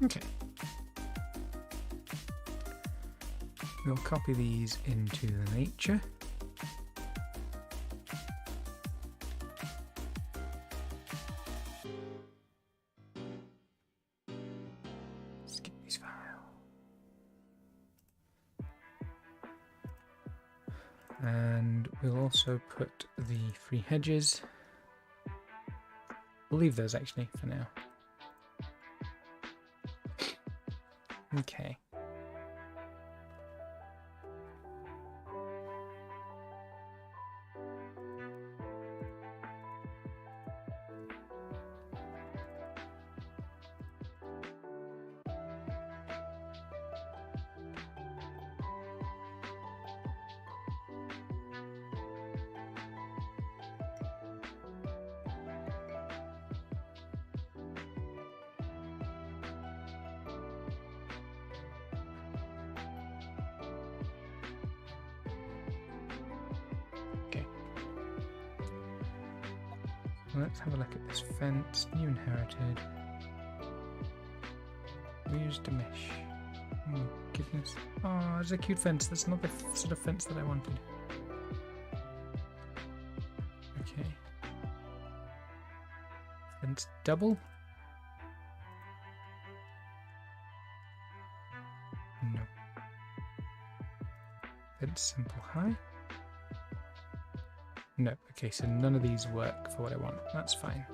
Okay. We'll copy these into the nature. Skip these files. And we'll also put the free hedges. We'll leave those actually for now. Okay. Let's have a look at this fence. New inherited. We used a mesh. Oh goodness. Oh, it's a cute fence. That's not the sort of fence that I wanted. Okay. Fence double. No. Fence simple high. No, okay, so none of these work for what I want. That's fine.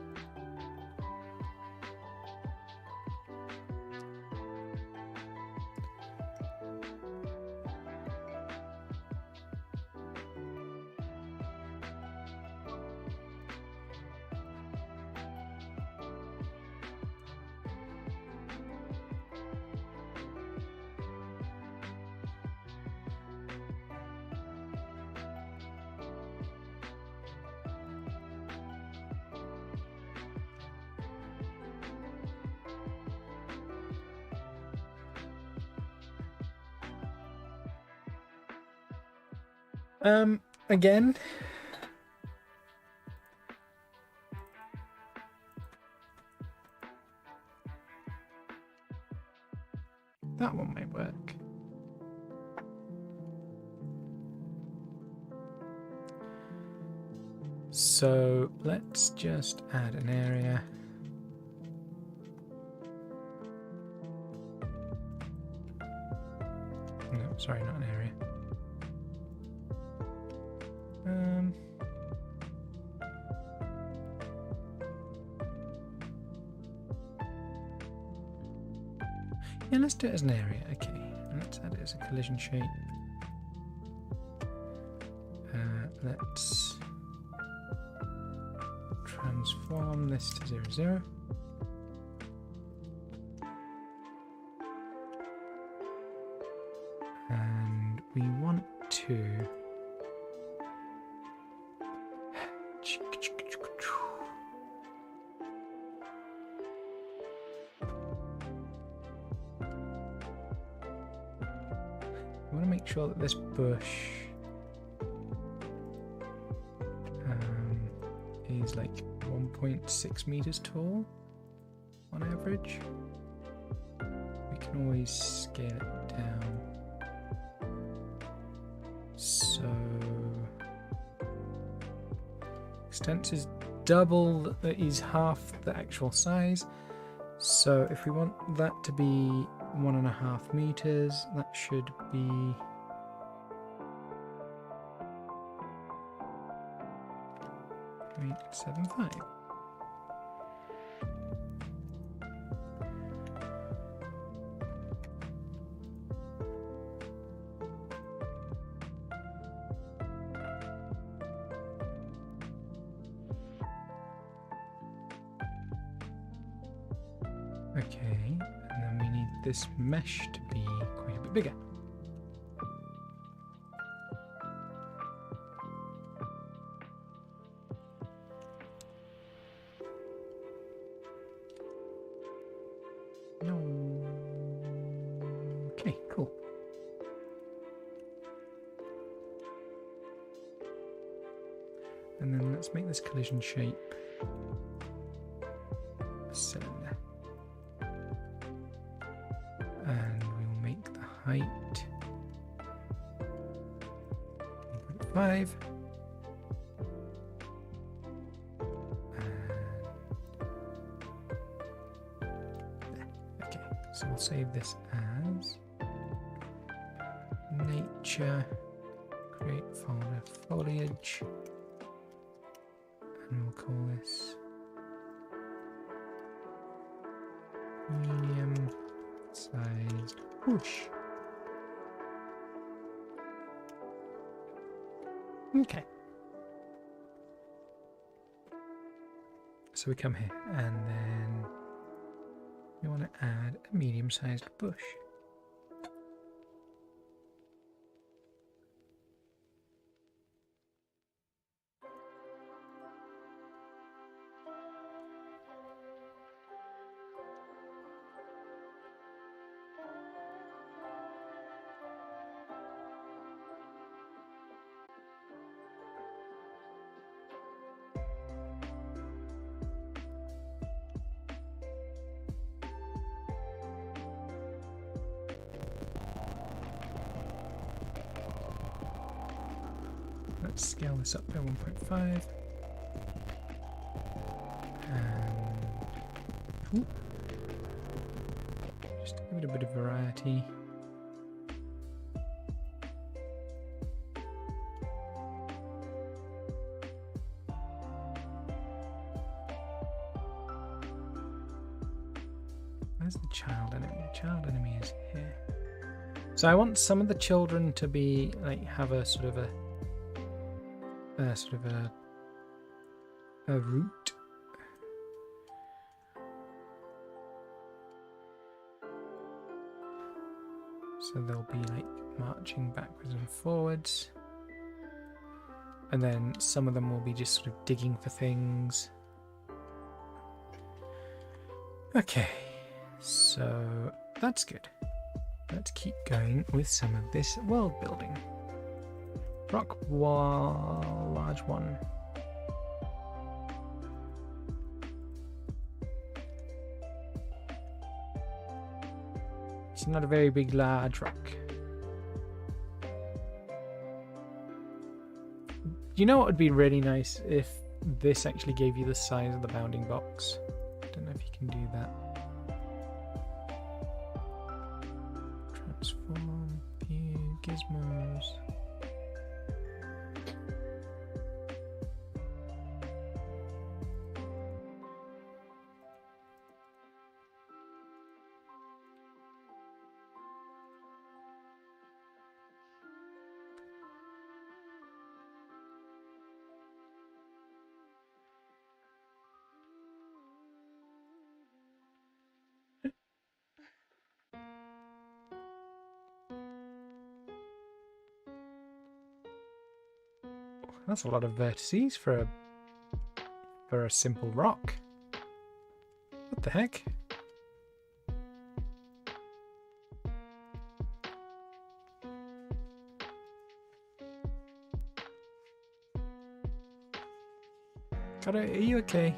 Again, that one might work. So let's just add an area. No, sorry, not an area. Yeah, let's do it as an area. Okay, and let's add it as a collision shape. Let's transform this to 0, 0. And we want to make sure that this bush is like 1.6 meters tall on average. We can always scale it down. So Extent is double, is half the actual size. So if we want that to be 1.5 meters, that should be 0.75. Okay, and then we need this mesh to be quite a bit bigger. No. Okay, cool. And then let's make this collision shape a cylinder. And we'll make the height 1.5. Okay, so we'll save this as nature, create folder foliage, and we'll call this medium sized bush. Okay. So we come here and then we want to add a medium sized bush. Let's scale this up by 1.5. And just to give it a bit of variety. Where's the child enemy? The child enemy is here. So I want some of the children to be like have a sort of a route. So they'll be like marching backwards and forwards. And then some of them will be just sort of digging for things. Okay, so that's good. Let's keep going with some of this world building. Rock wall, large one. It's not a very big, large rock. You know what would be really nice if this actually gave you the size of the bounding box? I don't know if you can do that. Transform, view, gizmos. That's a lot of vertices for a simple rock. What the heck? Godot, are you okay?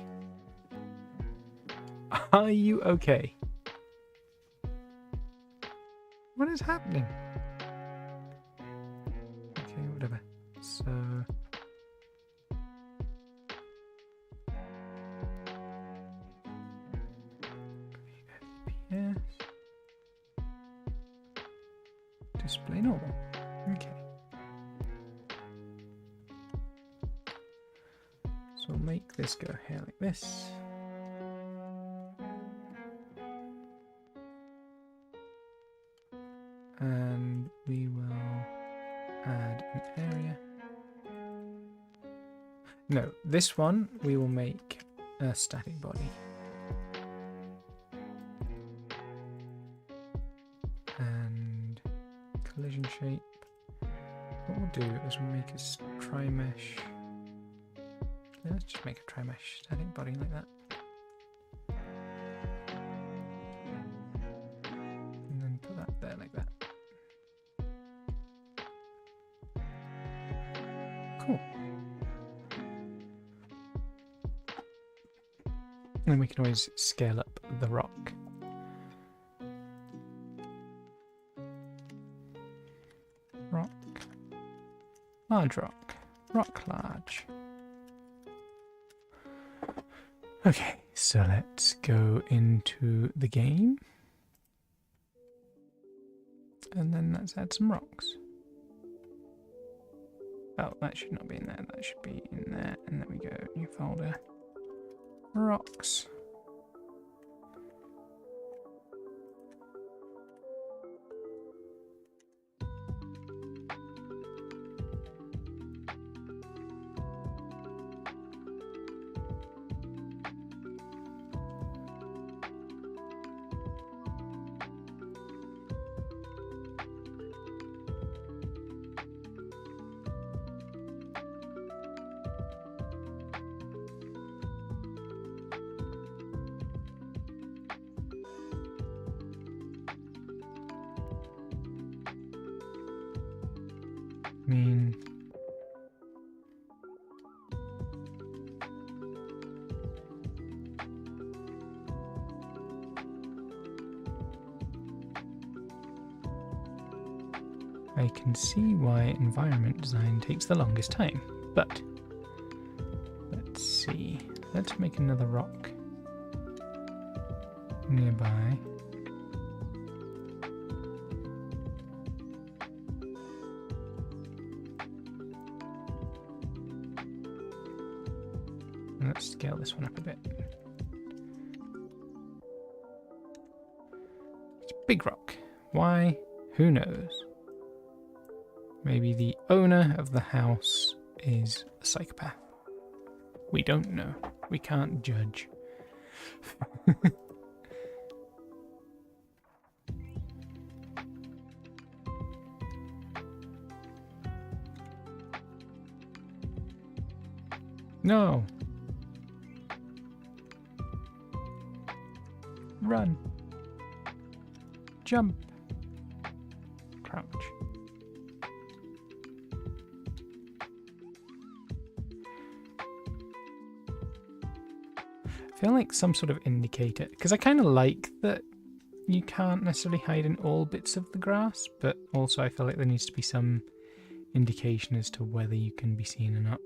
Are you okay? What is happening? Okay, whatever. So display normal. Okay. So we'll make this go here like this. And we will add an area. No, this one we will make a static body. And collision shape. What we'll do is we'll make a tri-mesh. Let's just make a tri-mesh static body like that. And then put that there like that. Cool. And then we can always scale up the rock. Rock. Large rock. Rock large. Okay, so let's go into the game. And then let's add some rocks. Oh, that should not be in there. That should be in there. And there we go. New folder. Rocks. Mean. I can see why environment design takes the longest time, but let's see. Let's make another rock nearby. And let's scale this one up a bit. It's a big rock. Why? Who knows? Maybe the owner of the house is a psychopath. We don't know. We can't judge. No. Run. Jump. Crouch. I feel like some sort of indicator, because I kind of like that you can't necessarily hide in all bits of the grass, but also I feel like there needs to be some indication as to whether you can be seen or not.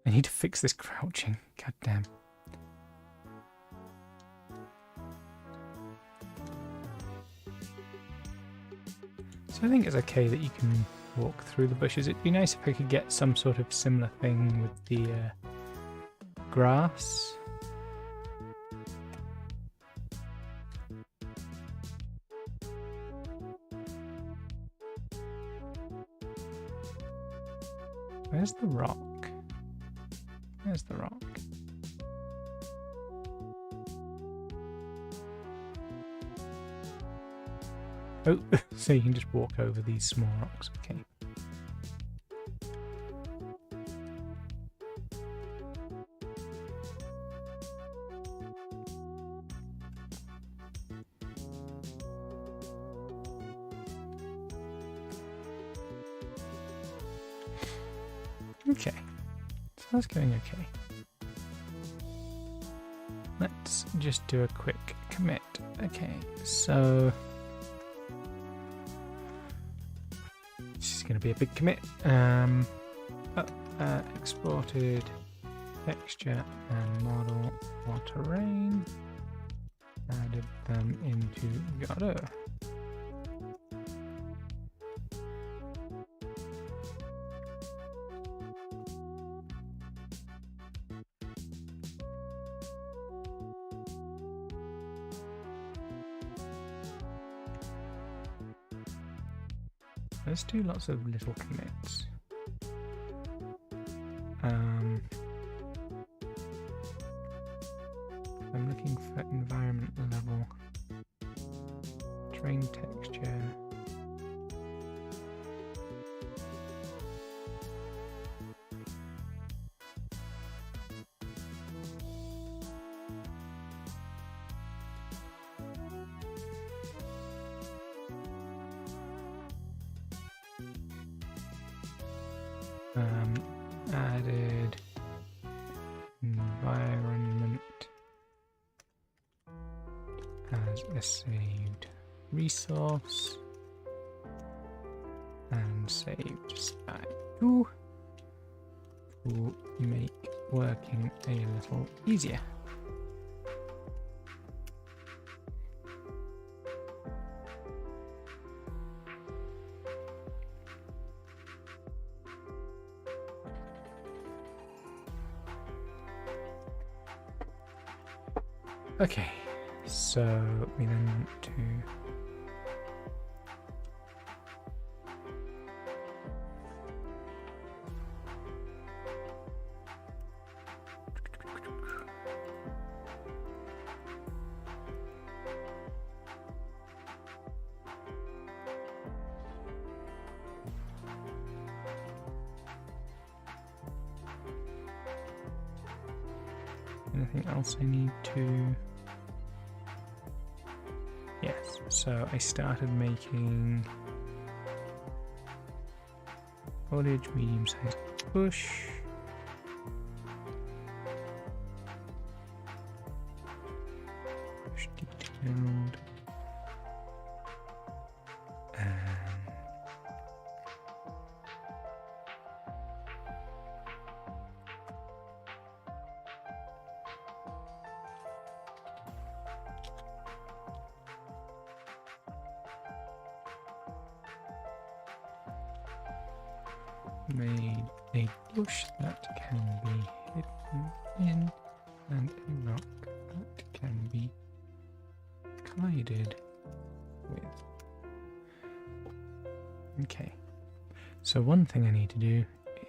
I need to fix this crouching. God damn. So I think it's okay that you can walk through the bushes. It'd be nice if I could get some sort of similar thing with the grass. Where's the rock? There's the rock. Oh, so you can just walk over these small rocks, okay. Okay, so that's going okay. Let's just do a quick commit. Okay, so this is going to be a big commit. Exported texture and model for terrain. Added them into Godot. Let's do lots of little commits. I'm looking for environment level, terrain texture. Added environment as a saved resource and saved stack 2 to make working a little easier. Okay, so we then want to anything else I need to... Yes, so I started making foliage, medium-sized bush. Bush detailed. Made a bush that can be hidden in and a rock that can be collided with. Okay, so one thing I need to do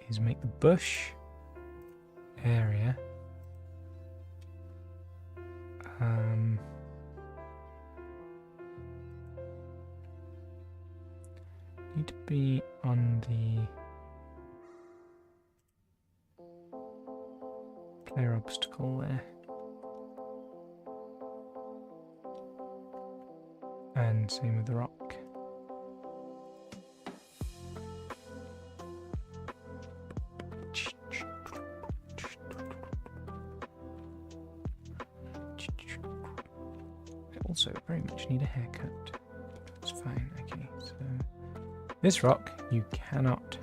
is make the bush area need to be on the player obstacle there, and same with the rock. I also very much need a haircut. That's fine. Okay, so this rock you cannot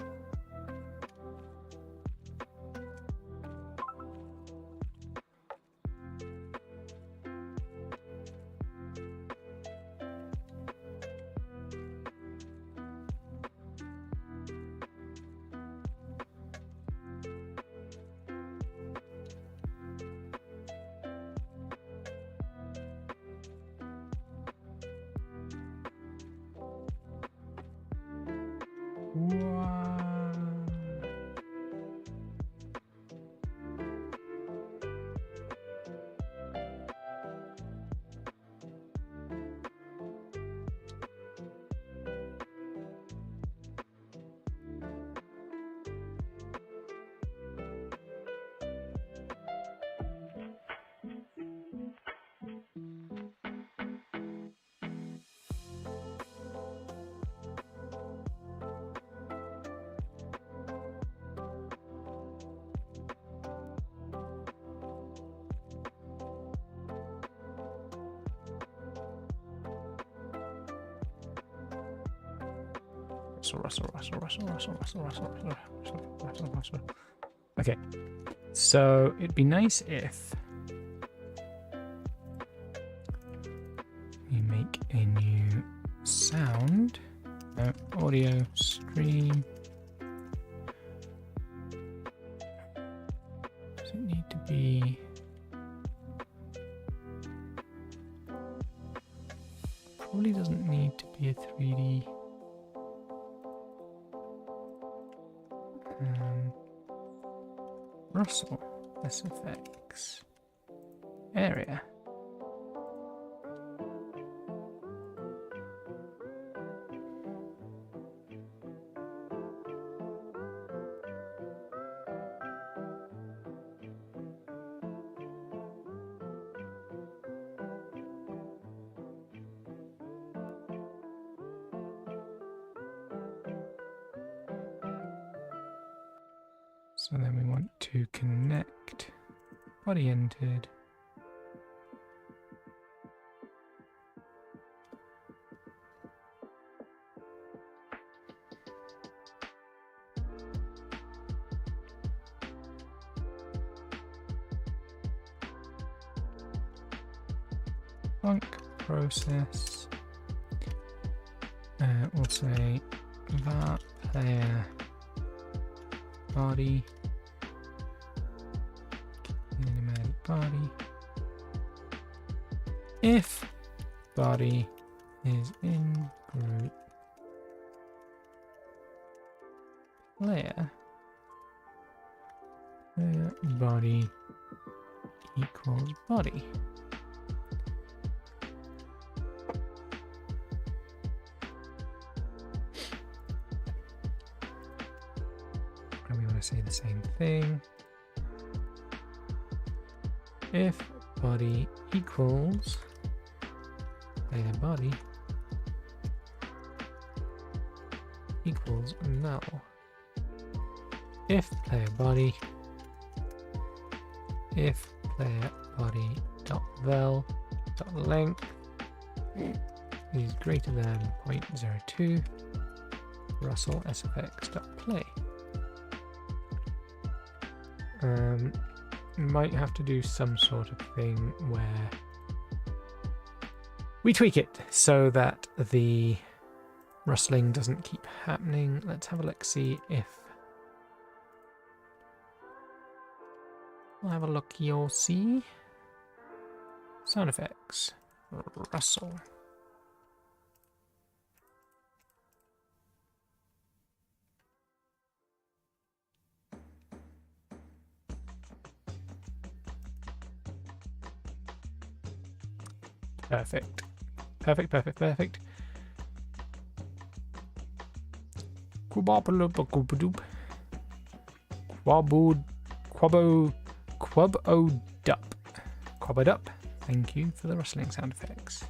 What? Rustle. Okay, so it'd be nice if you make a new sound. Audio stream. Does it need to be? Probably doesn't need to be a 3D. Rustle, SFX, area. So then we want to connect body entered. Func process. We'll say var player body animatic body if body is in group player body equals body. Say the same thing. If body equals player body equals null. If player body dot vel dot length is greater than 0.02 Russell SFX dot play. Might have to do some sort of thing where we tweak it so that the rustling doesn't keep happening. Let's have a look, see if we'll have a look, you'll see sound effects rustle. Perfect. Perfect. Quabo dup. Thank you for the rustling sound effects.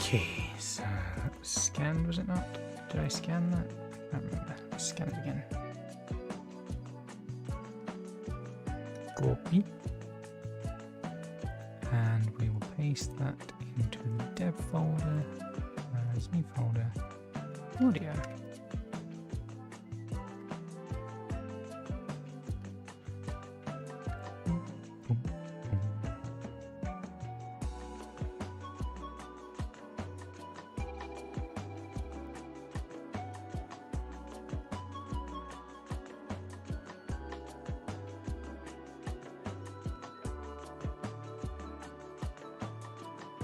Okay, so that was scanned, was it not? Did I scan that? I don't remember. Let's scan it again. Copy. And we will paste that into the dev folder as new folder audio.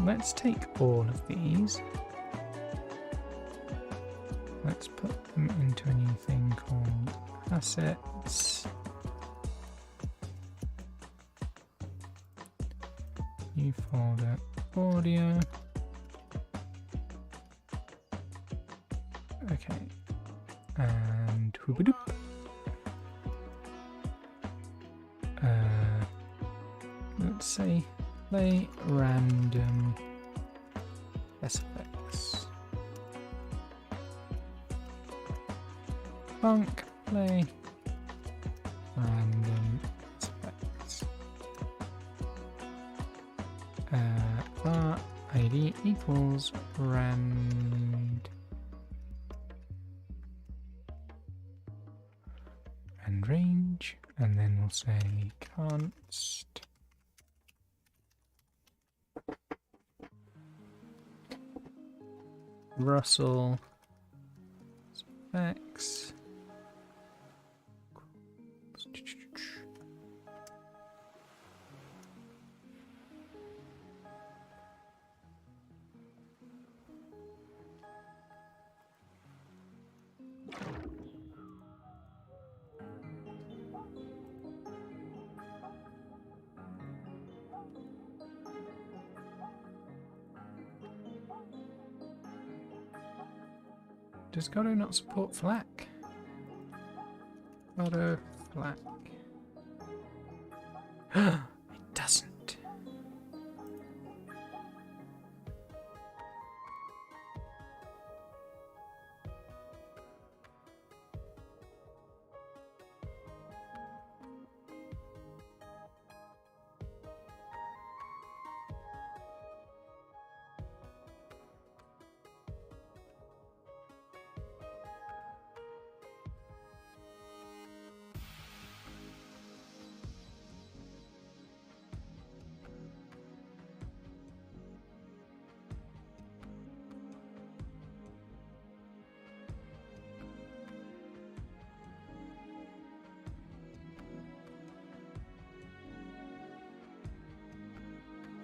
let's take all of these. Let's put them into a new thing called assets. New folder, audio. Okay, and whoop-a-doop. Let's say play random SFX. Funk play random SFX. Var ID equals rand and range, and then we'll say const Russell X. Does Godot not support FLAC? Godot FLAC. It doesn't.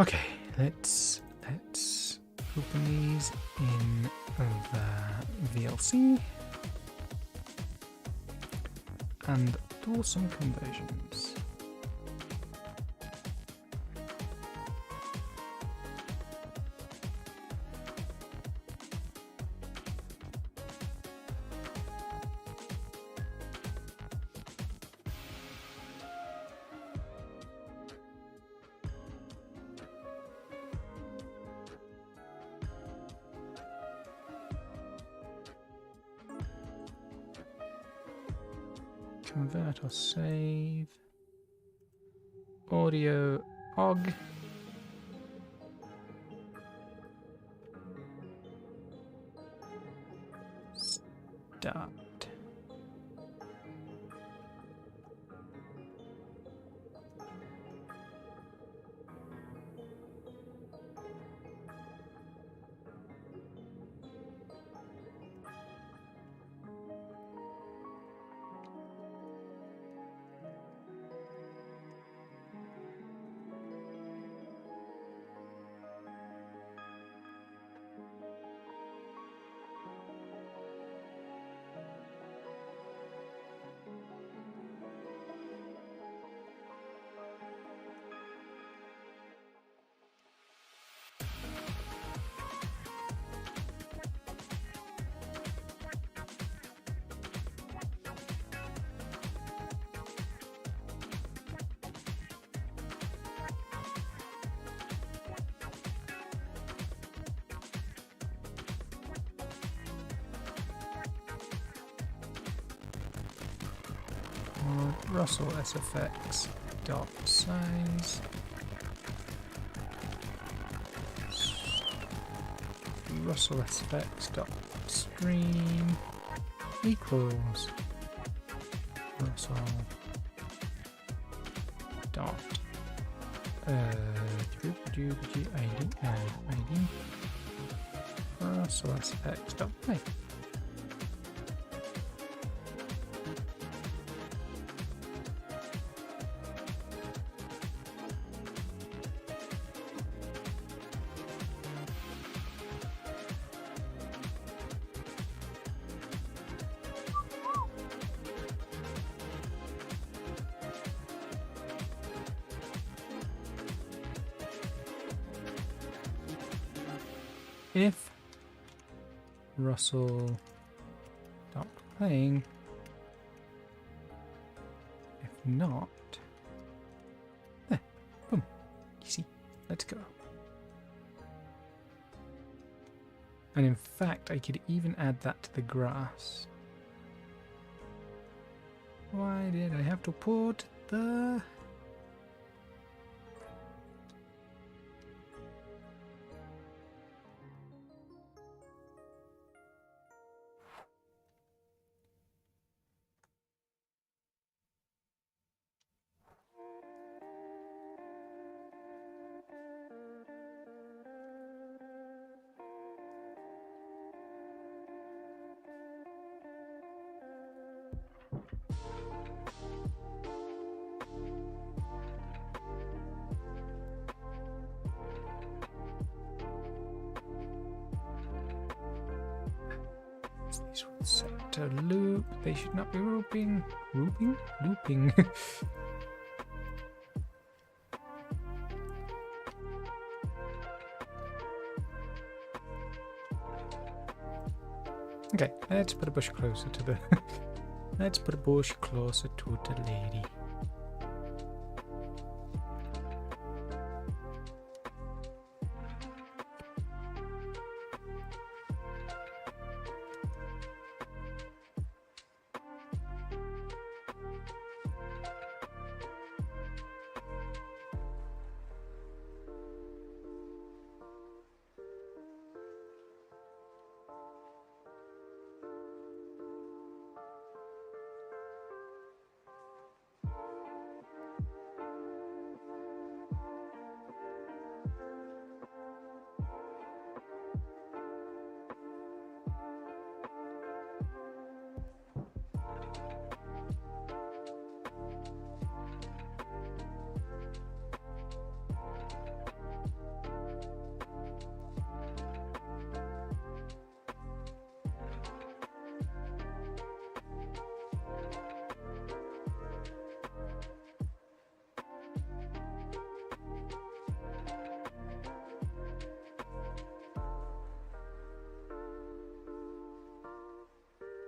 Okay, let's open these in the VLC and do some conversions. Convert or save. Audio OG. Start. Russell SFX dot size Russell SFX dot stream equals Russell dot ID Russell SFX dot play. if Russell stopped playing, if not, there, boom, easy, let's go. And in fact, I could even add that to the grass. Why did I have to put the... These will set to loop. They should not be looping. Looping? Okay, let's put a bush closer to the... let's put a bush closer to the lady.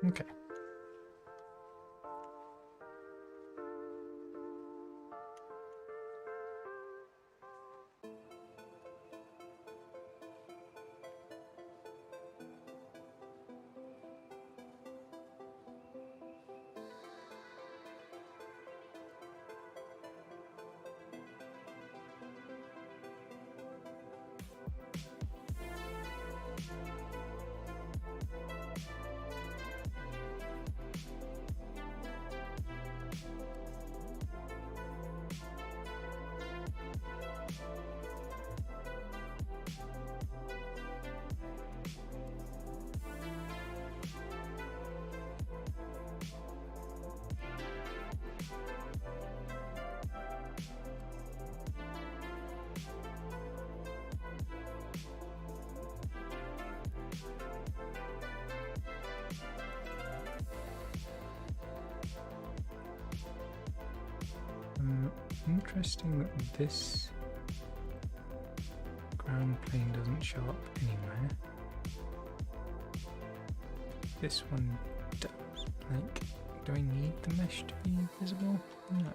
Okay. Interesting that this ground plane doesn't show up anywhere. This one does. Like, do I need the mesh to be visible? No.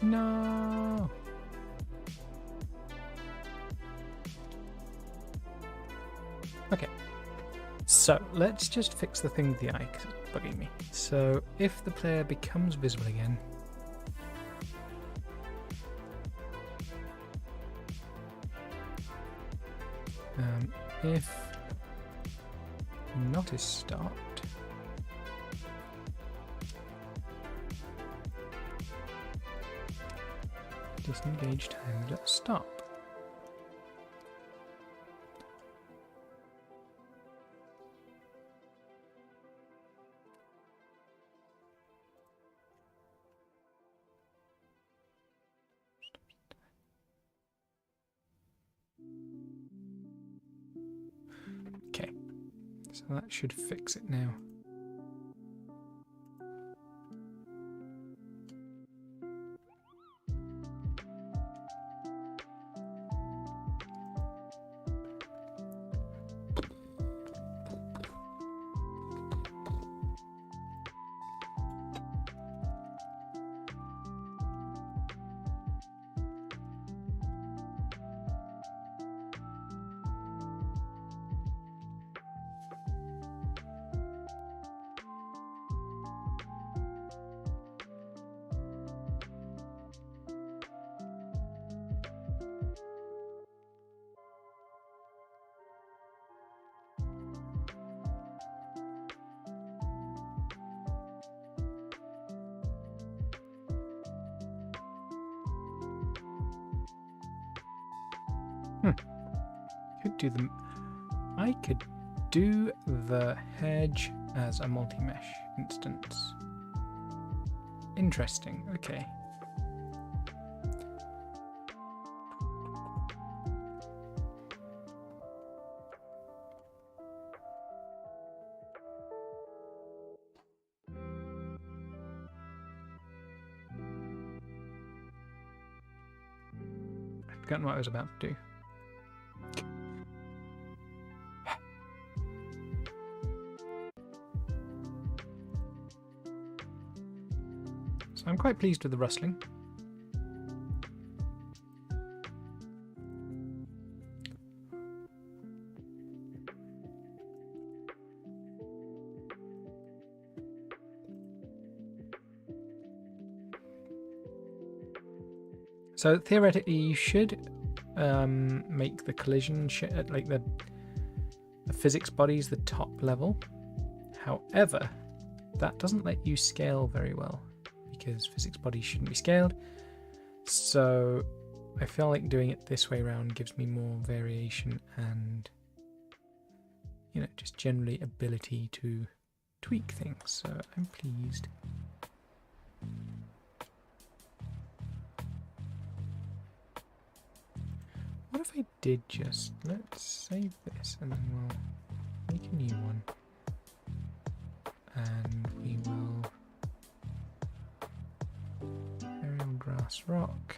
No. Okay. So let's just fix the thing with the eye because it's bugging me. So if the player becomes visible again, if not is stopped, disengage timed at stop. So that should fix it now. I could do the hedge as a multi-mesh instance. Interesting, okay. I've forgotten what I was about to do. So I'm quite pleased with the rustling. So theoretically, you should make the collision like the physics bodies the top level. However, that doesn't let you scale very well because physics bodies shouldn't be scaled. So I feel like doing it this way around gives me more variation and, you know, just generally ability to tweak things. So I'm pleased. What if I did just, let's save this and then we'll make a new one. And we will aerial grass rock.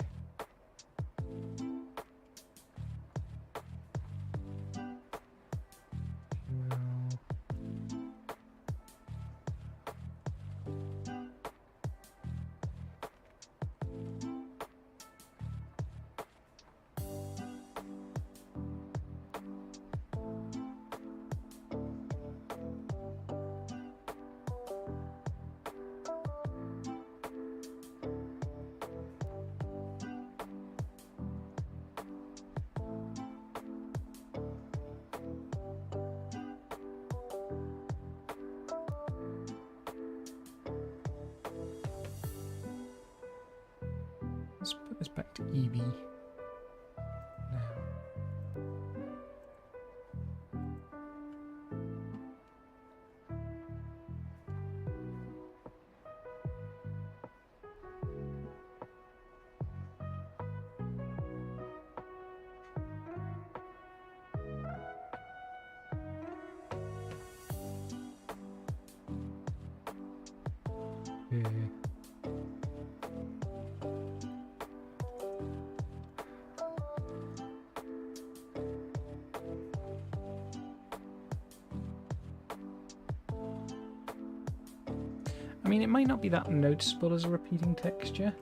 Let's put this back to Eevee now. I mean, it might not be that noticeable as a repeating texture.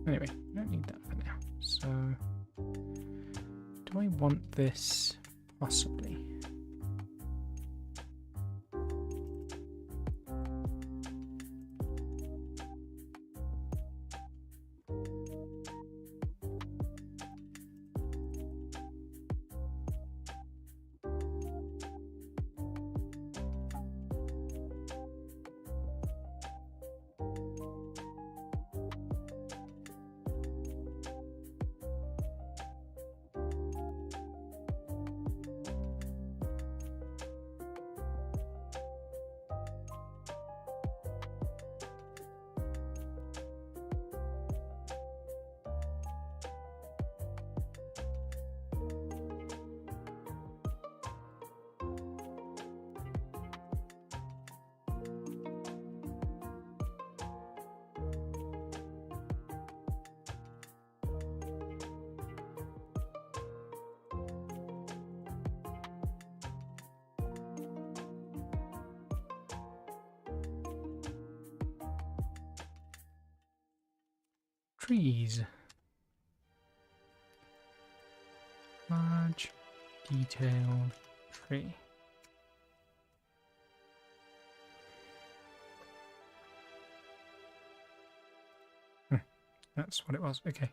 Anyway, I don't need that for now. So, do I want this? Possibly. Trees. Large, detailed tree. That's what it was. Okay.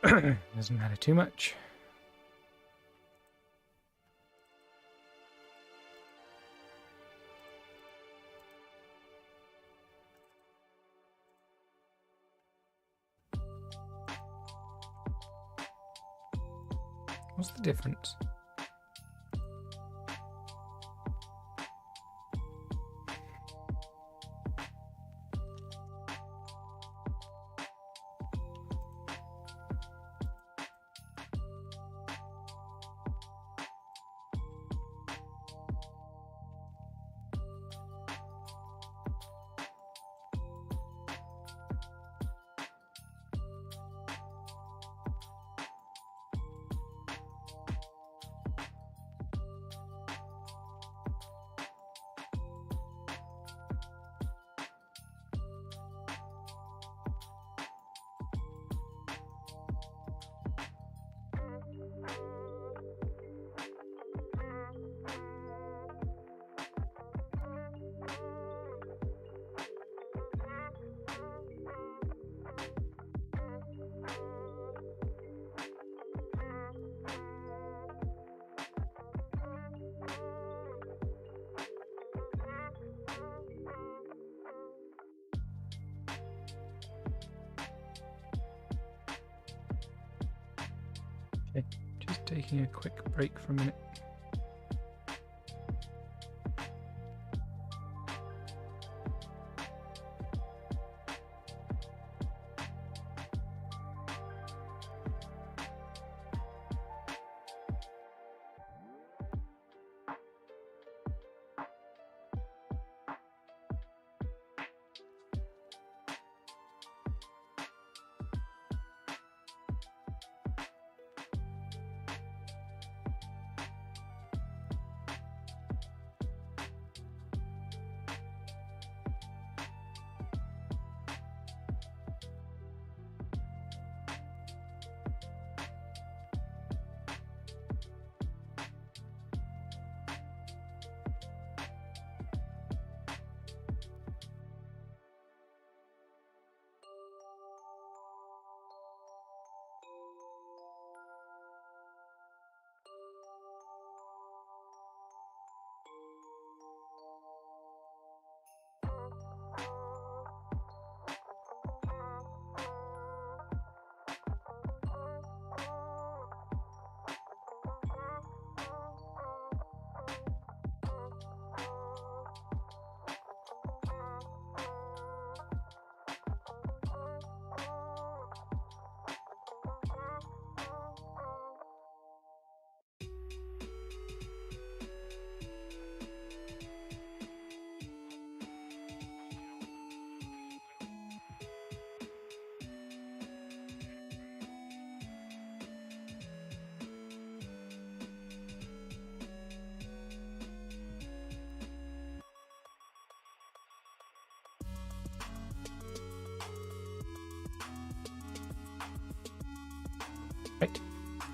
Doesn't matter too much. What's the difference? Okay, just taking a quick break for a minute.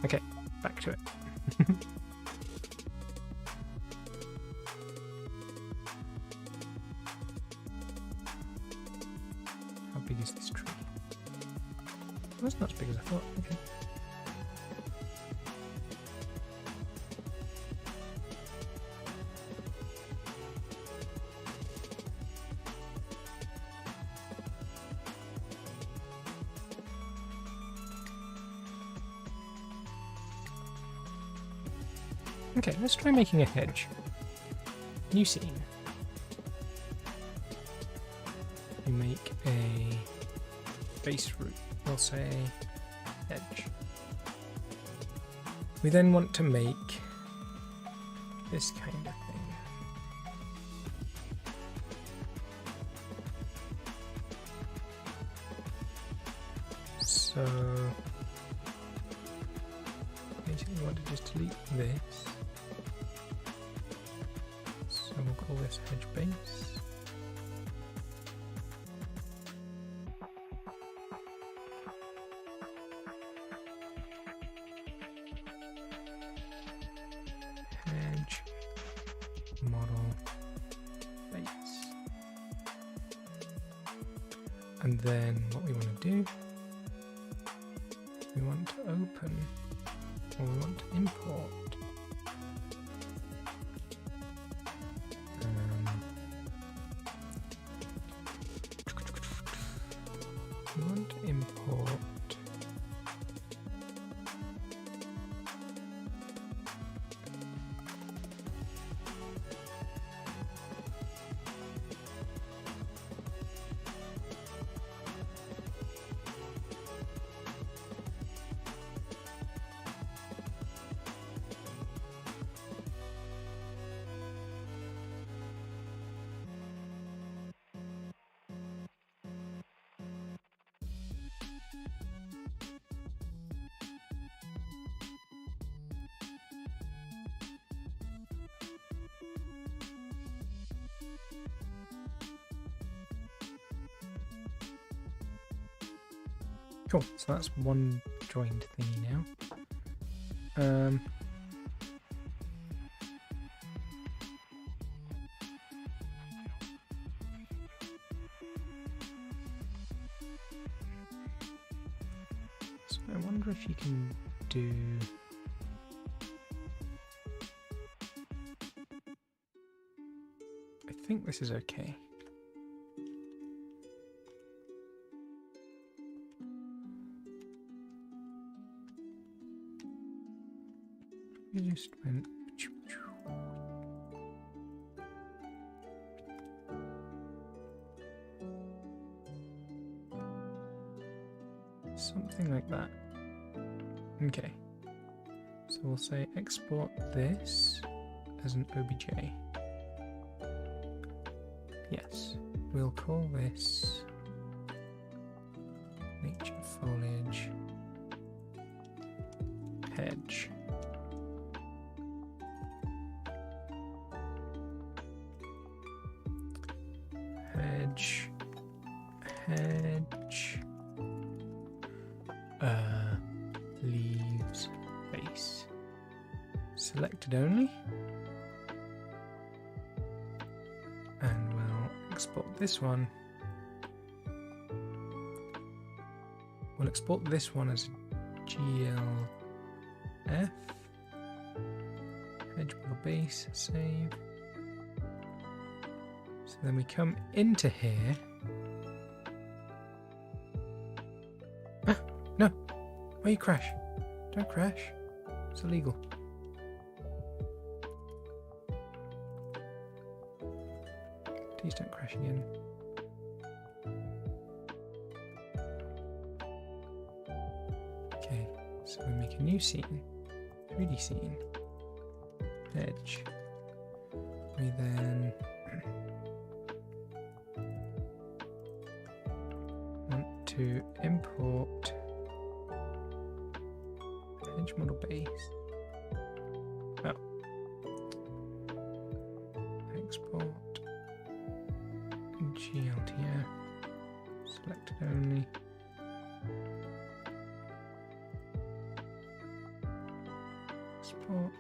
Okay, back to it. How big is this tree? Well, it's not as big as I thought. Okay. Okay, let's try making a hedge. New scene. We make a base root. We'll say edge. We then want to make this kind of thing. So basically we want to just delete this. So we'll call this hedge base. Hedge model base. And then what we want to do, we want to open, or we want to import we want to import cool, so that's one joined thingy now. So I wonder if you can do I think this is okay. We just went something like that. Okay, so we'll say export this as an OBJ. Yes, we'll call this nature foliage hedge. Hedge, leaves, base, selected only, and we'll export this one. We'll export this one as a GLF, hedge model base, save. So then we come into here. Ah, no! Why you crash? Don't crash. It's illegal. Please don't crash again. Okay, so we make a new scene. 3D scene. Edge. We then to import edge model base. Oh. Export GLTF. Selected only. Export.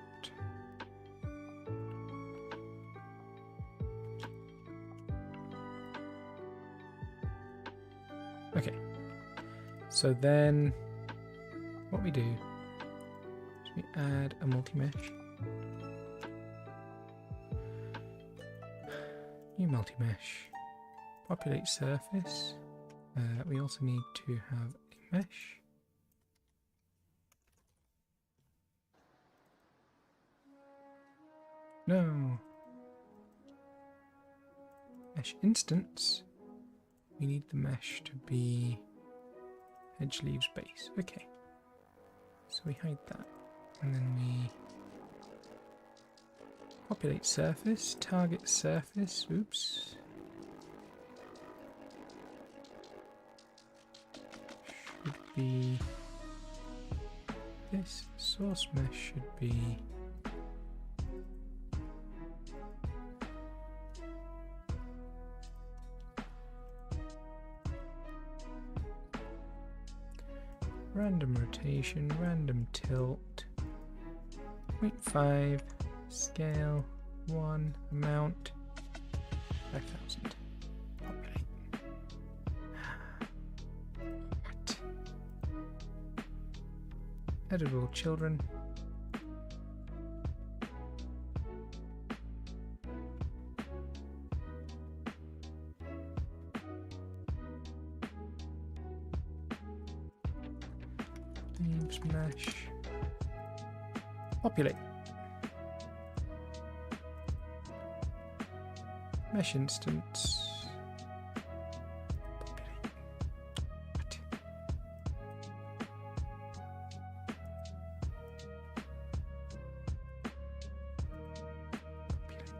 Okay, so then what we do is we add a multi-mesh. New multi-mesh. Populate surface. We also need to have a mesh. No. Mesh instance. We need the mesh to be edge leaves base. Okay. So we hide that. And then we populate surface, target surface. Oops. Should be this source mesh should be random rotation, random tilt, 0.5, scale, 1, amount, 5,000. Populate. What? Editable children. Leaves mesh. Populate. Mesh instance. Populate. What? Populate.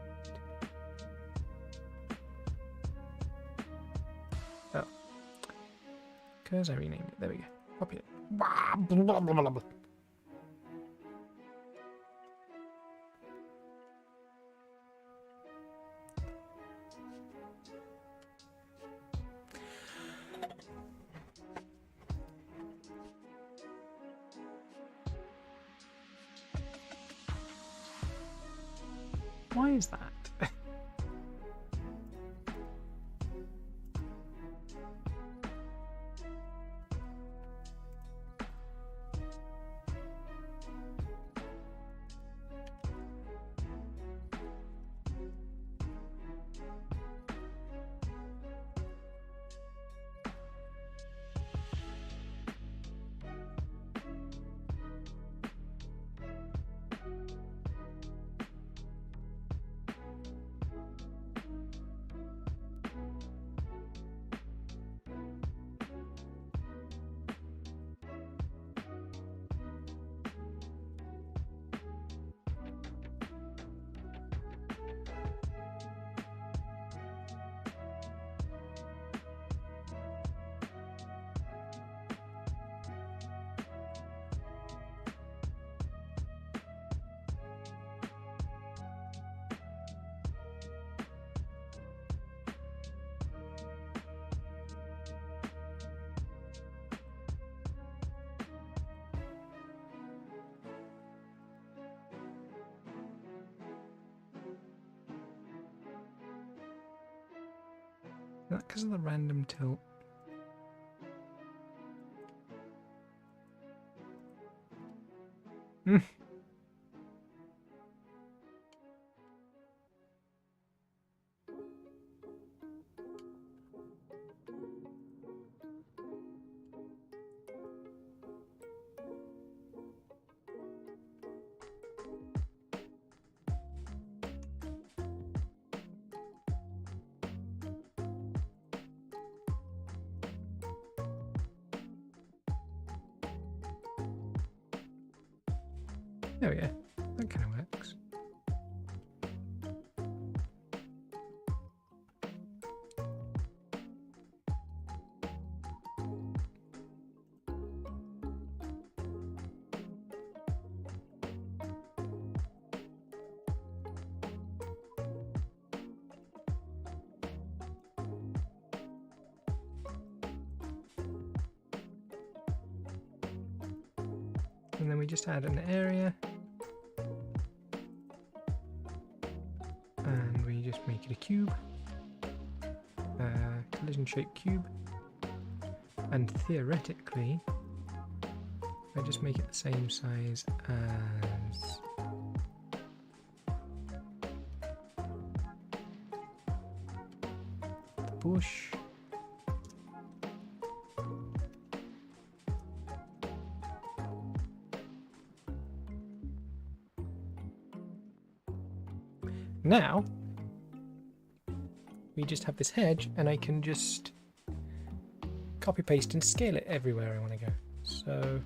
Oh. Because I renamed it. There we go. Populate. Why is that? Is that because of the random tilt? Hmm. There we go. That kind of works. And then we just add an area. just make it a cube. Collision shaped cube. And theoretically, I just make it the same size as the bush. Now, we just have this hedge and I can just copy paste and scale it everywhere I want to go. So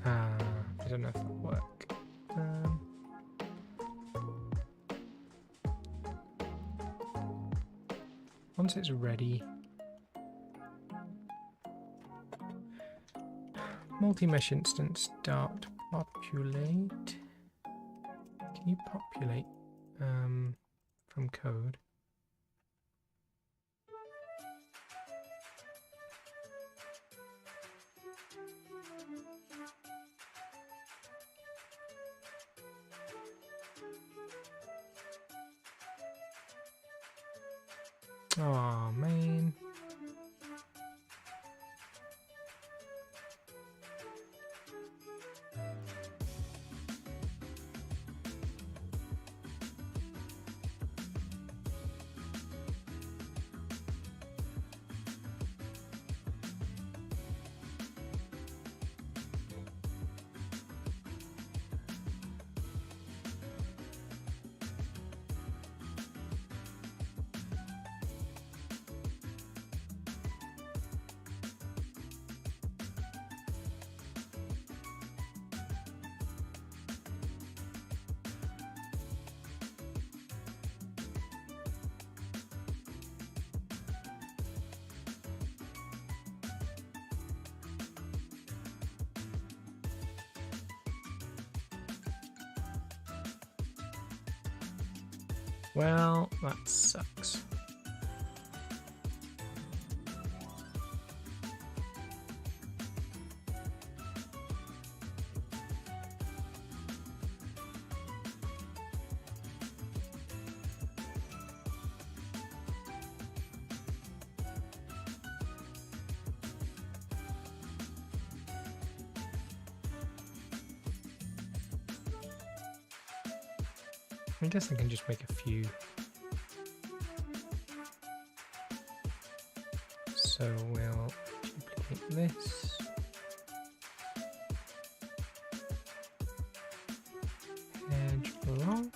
I don't know if that'll work. Once it's ready, multi-mesh instance start populate. Can you populate from code? Oh man. Well, that sucks. I guess I can just make a few. So we'll duplicate this. Edge along.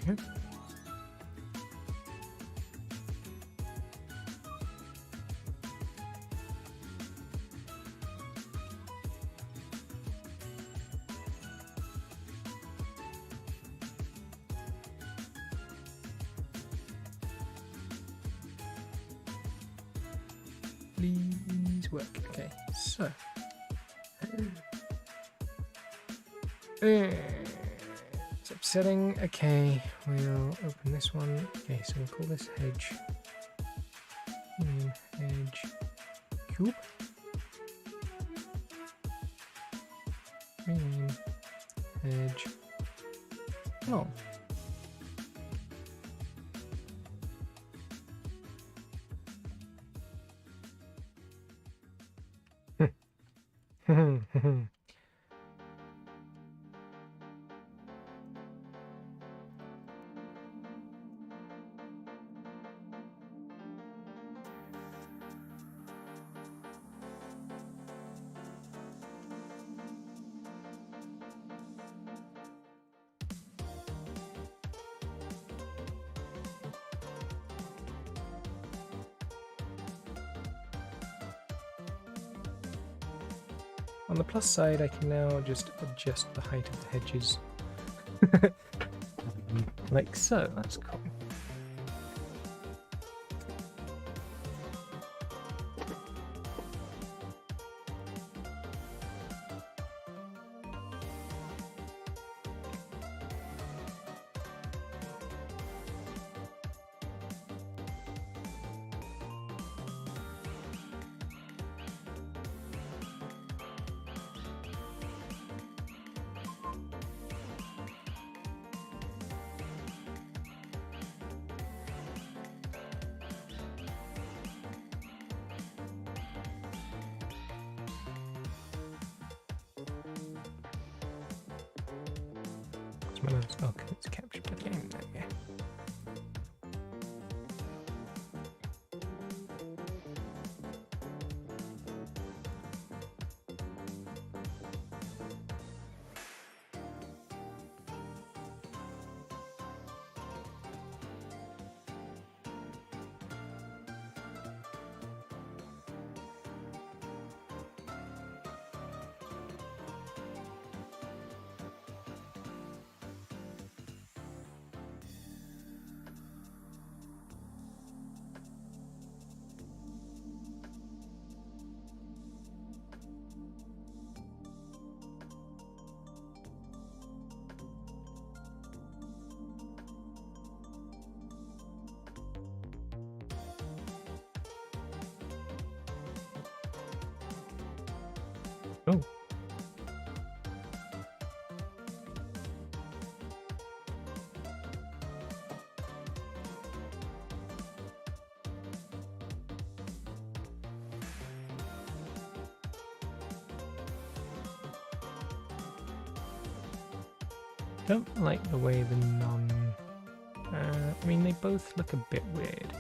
Okay. please work. Okay, so. It's upsetting. Okay, we'll open this one. Okay, so we'll call this hedge. Hedge cube. Rename hedge. Oh. On the plus side, I can now just adjust the height of the hedges. Like so, that's cool. Oh, it's captured the game. Okay. Oh. Don't like the way the I mean, they both look a bit weird.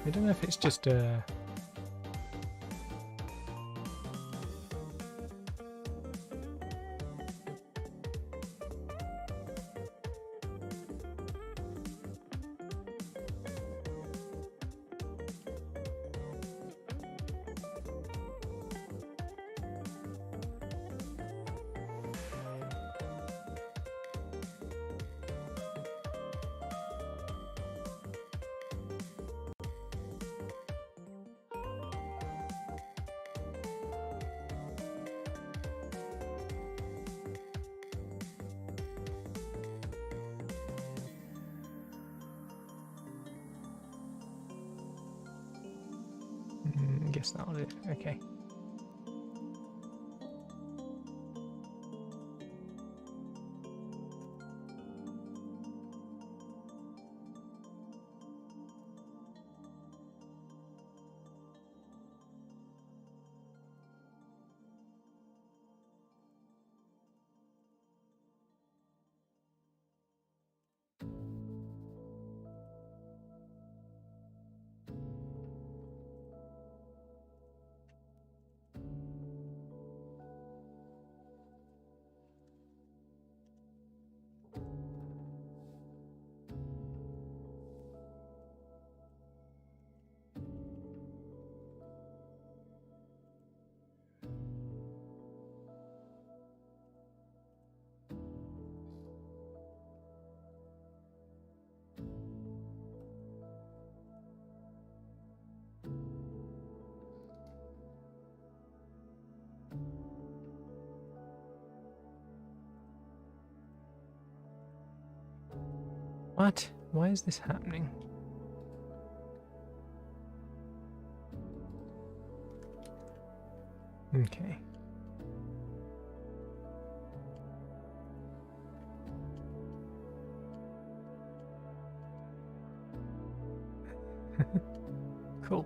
I don't know if it's just a... guess that'll do it. Okay. What? Why is this happening? Okay. Cool.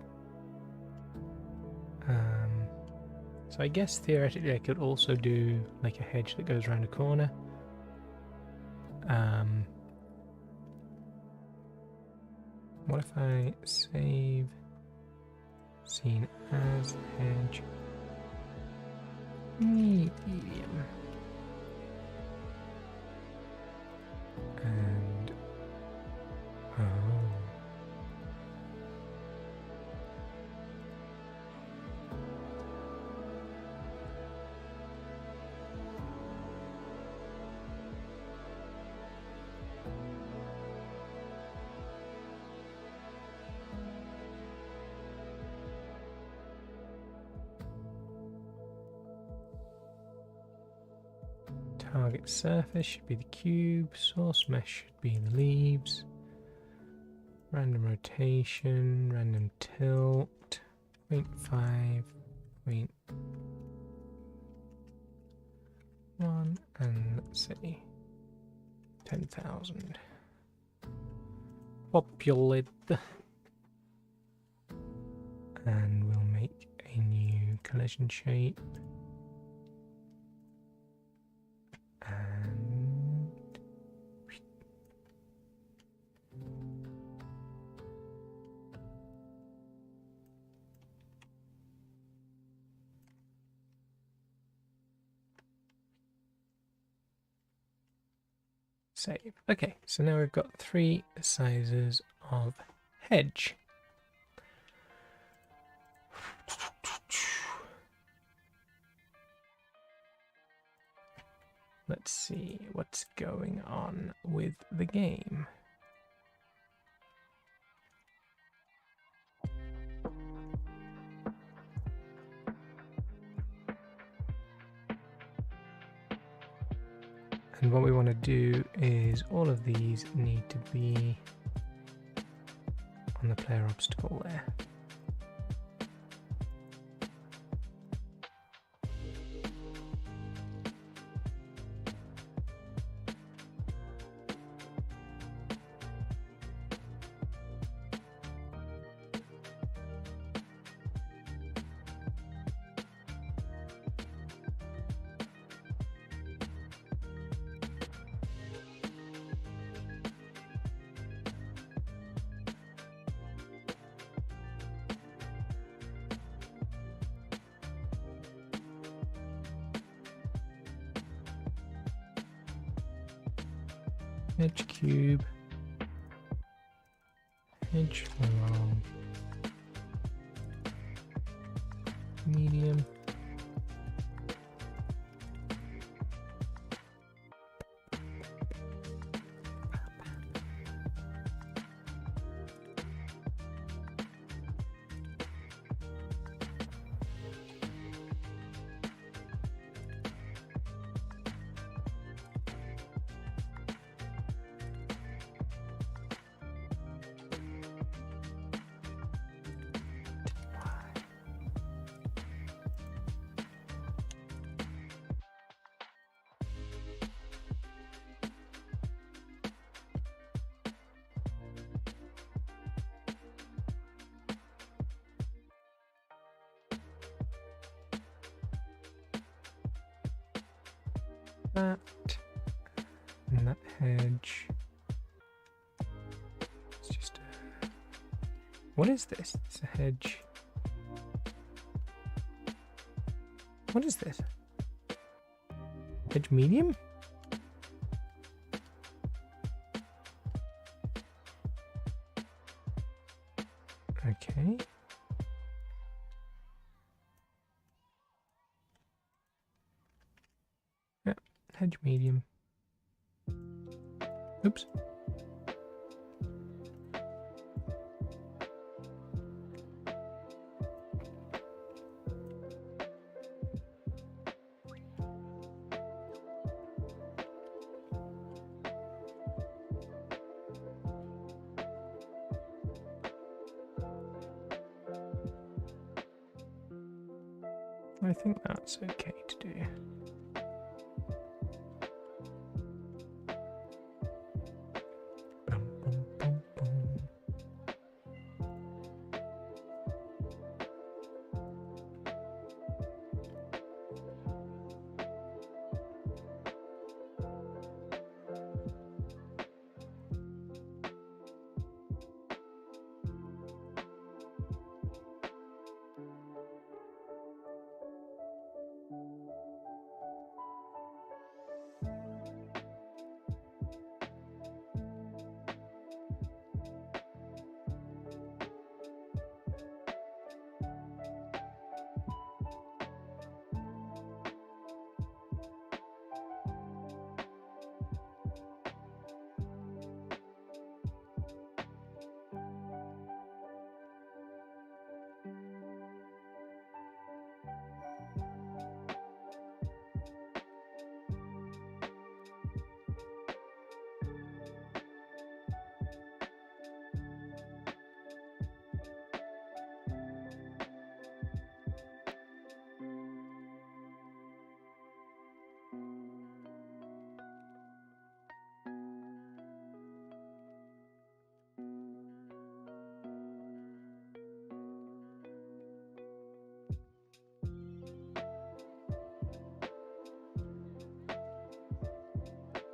So I guess theoretically I could also do like a hedge that goes around a corner. What if I save scene as hedge medium and target surface should be the cube, source mesh should be the leaves, random rotation, random tilt, 0.5, 0.1, and let's see, 10,000. Populate. And we'll make a new collision shape. And save. Okay, so now we've got 3 sizes of hedge. Let's see what's going on with the game. And what we want to do is all of these need to be on the player obstacle there. Edge cube, edge long, medium, that, and that hedge. It's just a... What is this? It's a hedge. What is this? Hedge medium? Okay. Hedge medium. Oops. I think that's okay to do. Bum, bum, bum, bum.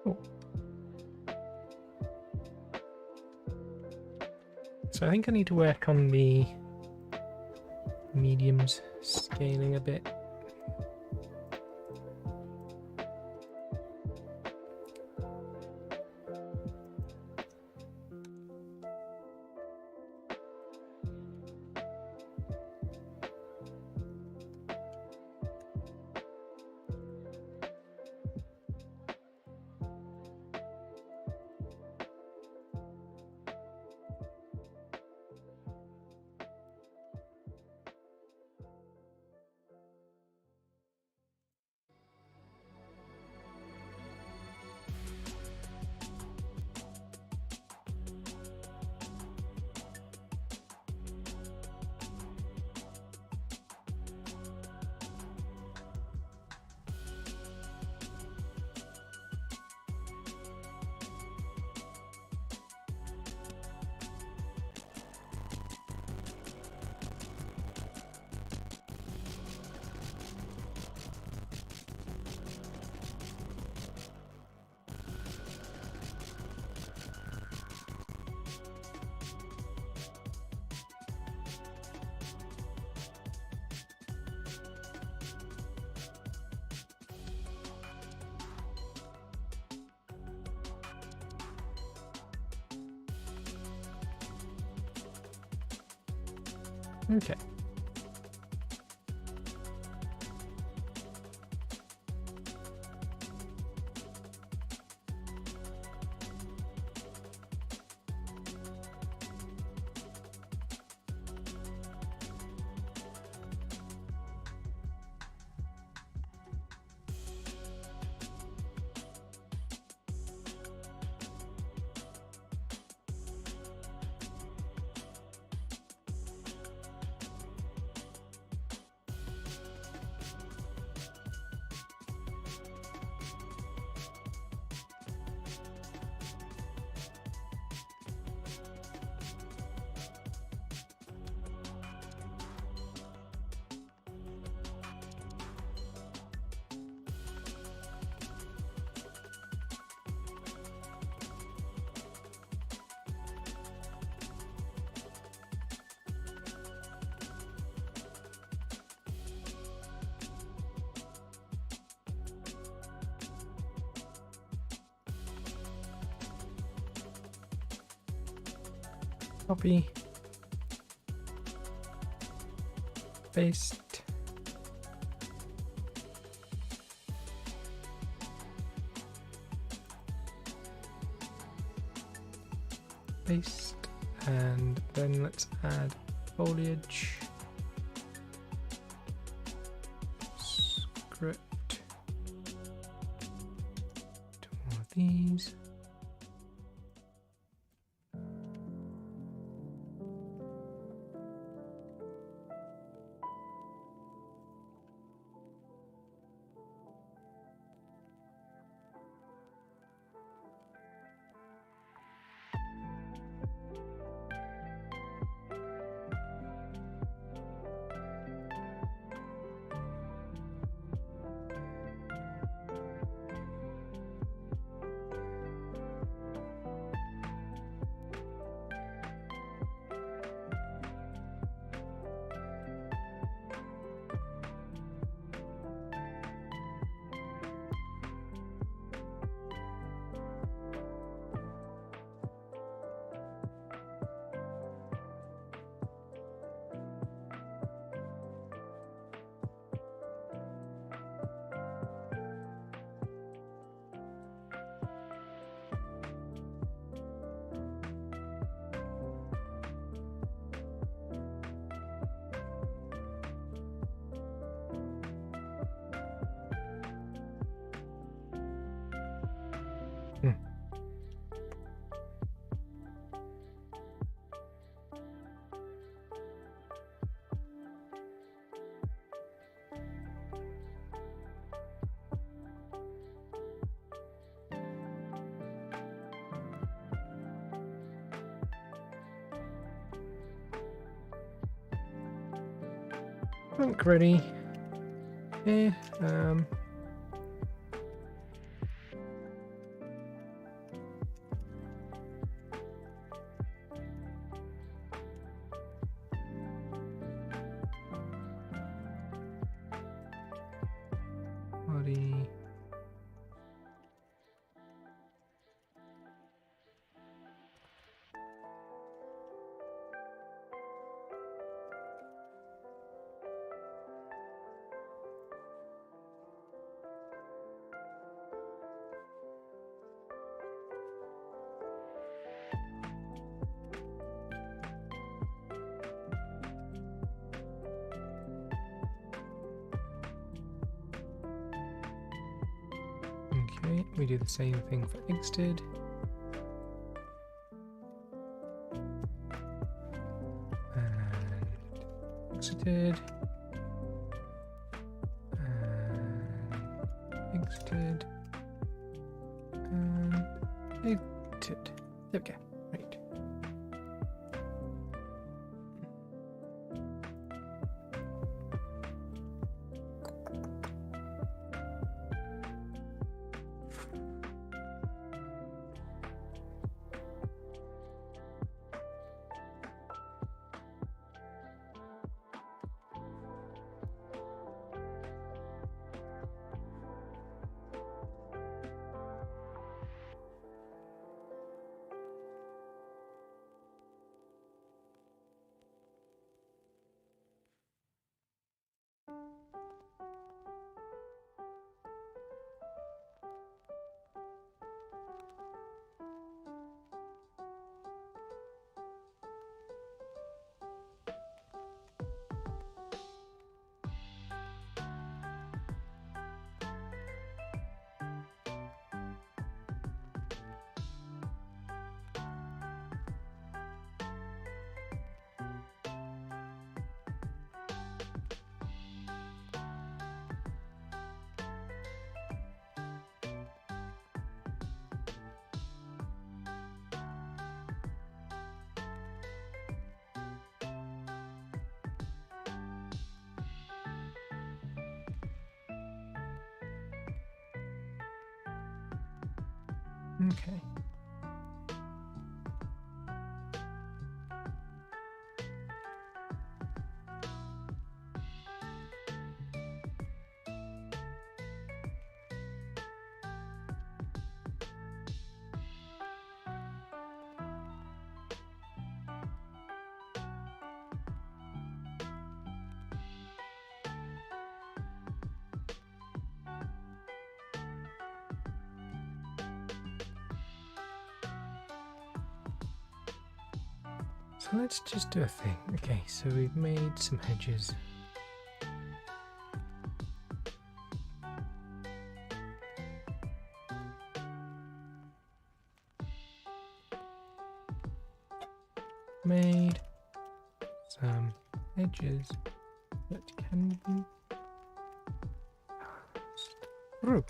Oh. So I think I need to work on the mediums scaling a bit. Okay. Copy. Paste. Paste. And then let's add foliage. Script. To all of these. Trunk ready. Okay, body. Okay, we do the same thing for exited. And exited. And exited. And exited. Okay, right. Okay. So let's just do a thing. Okay, so we've made some hedges. Made some edges that can be through.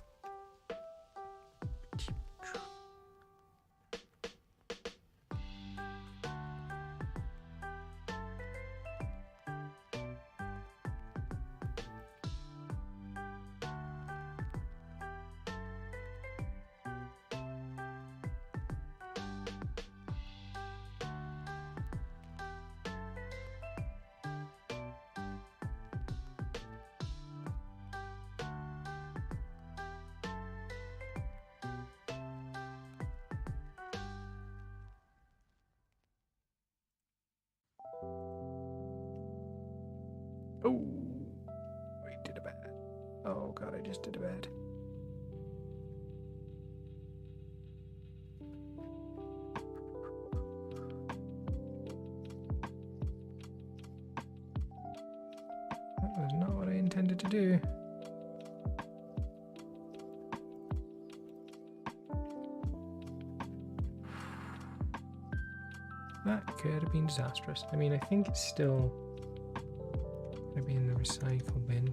Oh, I did a bad. Oh god, I just did a bad. That was not what I intended to do. That could have been disastrous. I mean, I think it's still going to be in the recycle bin.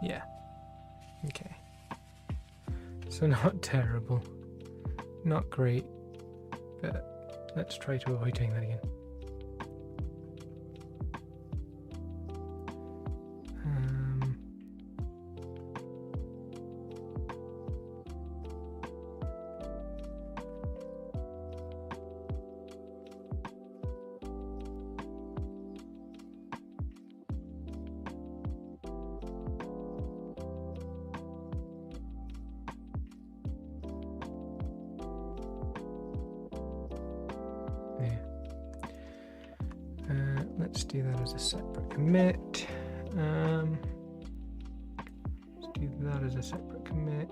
Yeah. Okay. So not terrible, not great, but let's try to avoid doing that again. Let's do that as a separate commit. Let's do that as a separate commit.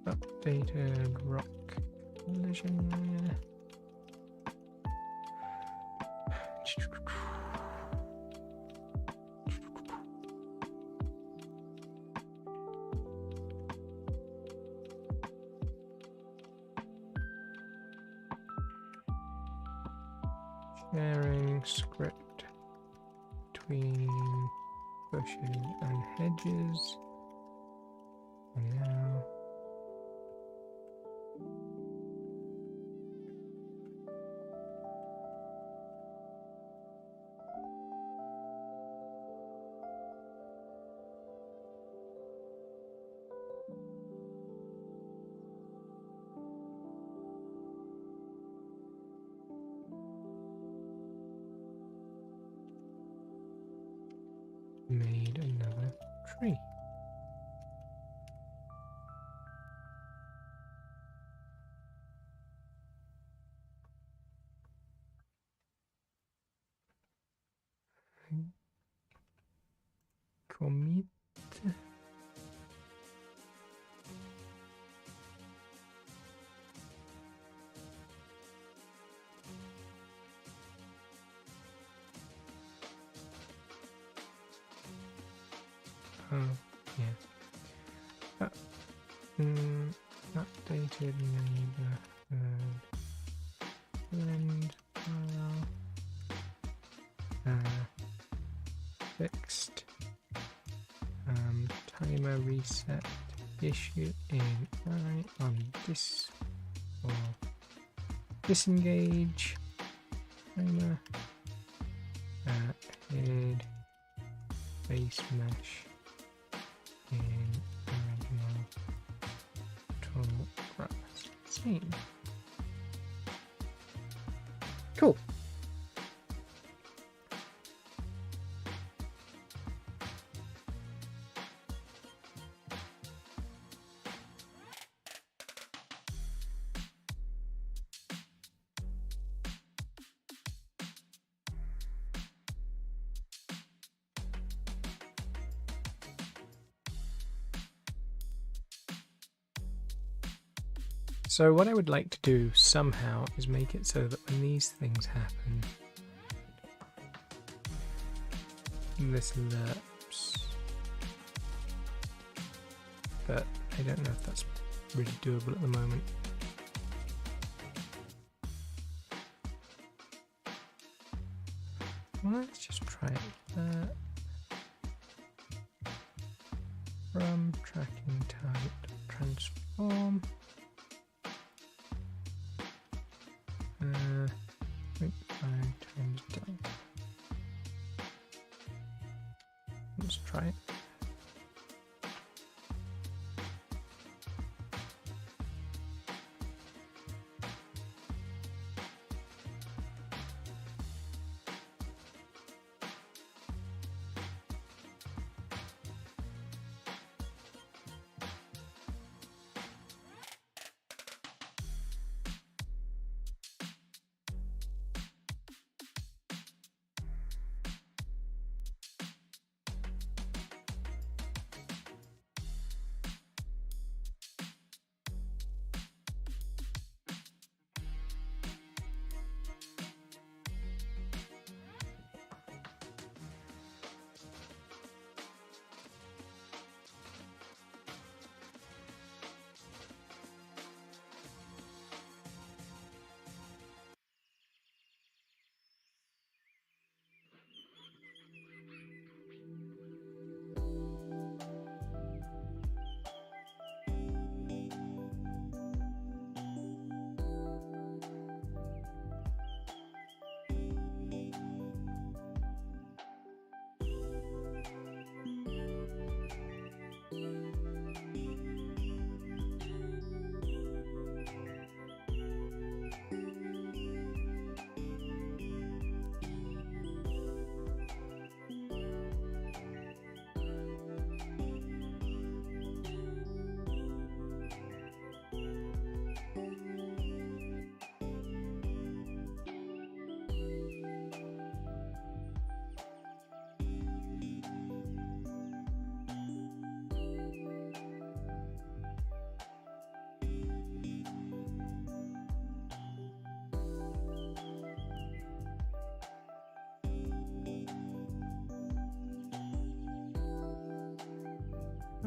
Updated rock collision. Sharing script between bushes and hedges. Now. Made another tree. Commit. Oh, yeah. Updated neighborhood blend file. Fixed. Timer reset issue in I on this or disengage. Timer. Head base mesh in original tool grass scene. Cool. So what I would like to do somehow is make it so that when these things happen, this lerps. But I don't know if that's really doable at the moment. Well, let's just try it. From tracking type transform. 0.5 times down. Let's try it.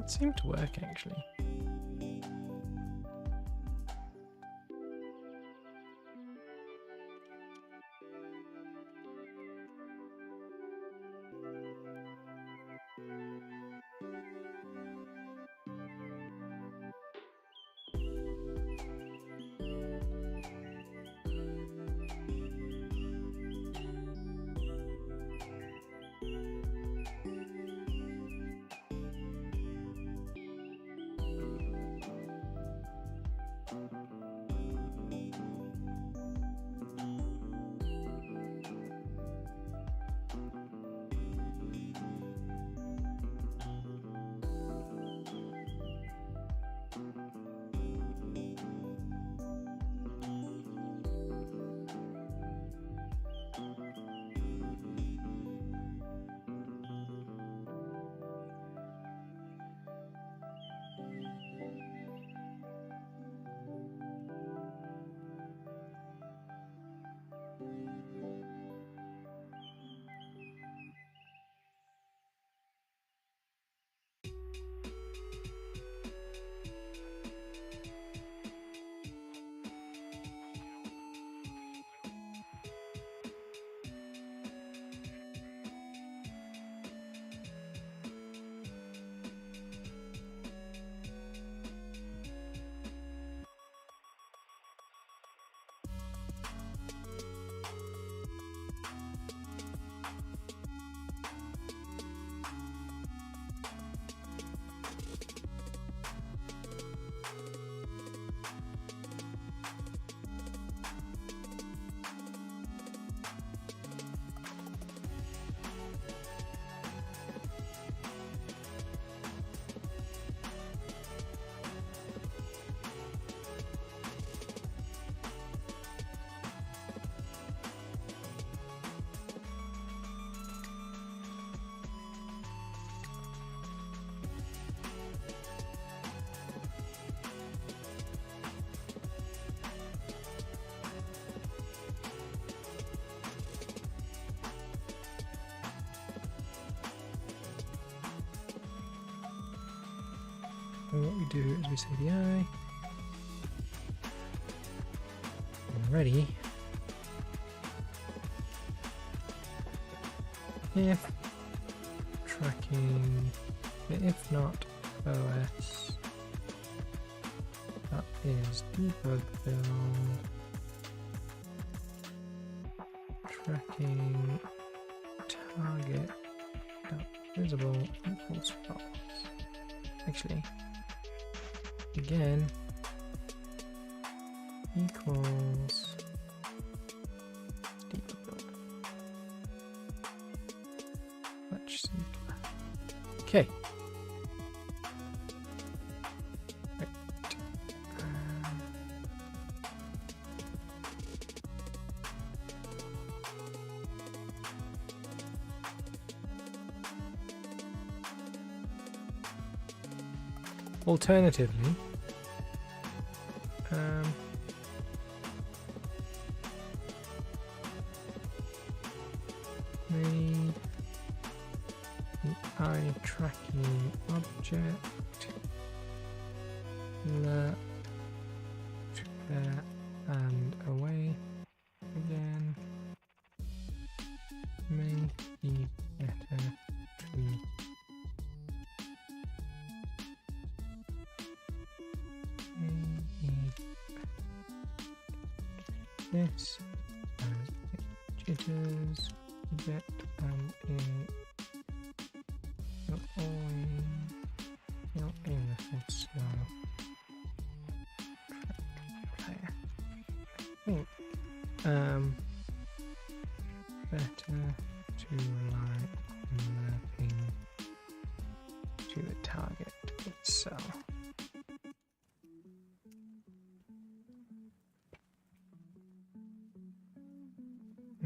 That seemed to work actually. And what we do is we say the I. Ready. If tracking, if not OS, that is debug build, tracking target dot visible equals false. Actually, again equals debug build. Much simpler. Okay. Right. Alternatively, made the eye tracking object left there and away again may be better to this as it jitters a bit and you're in the full slow player. I think better to rely on mapping to the target itself.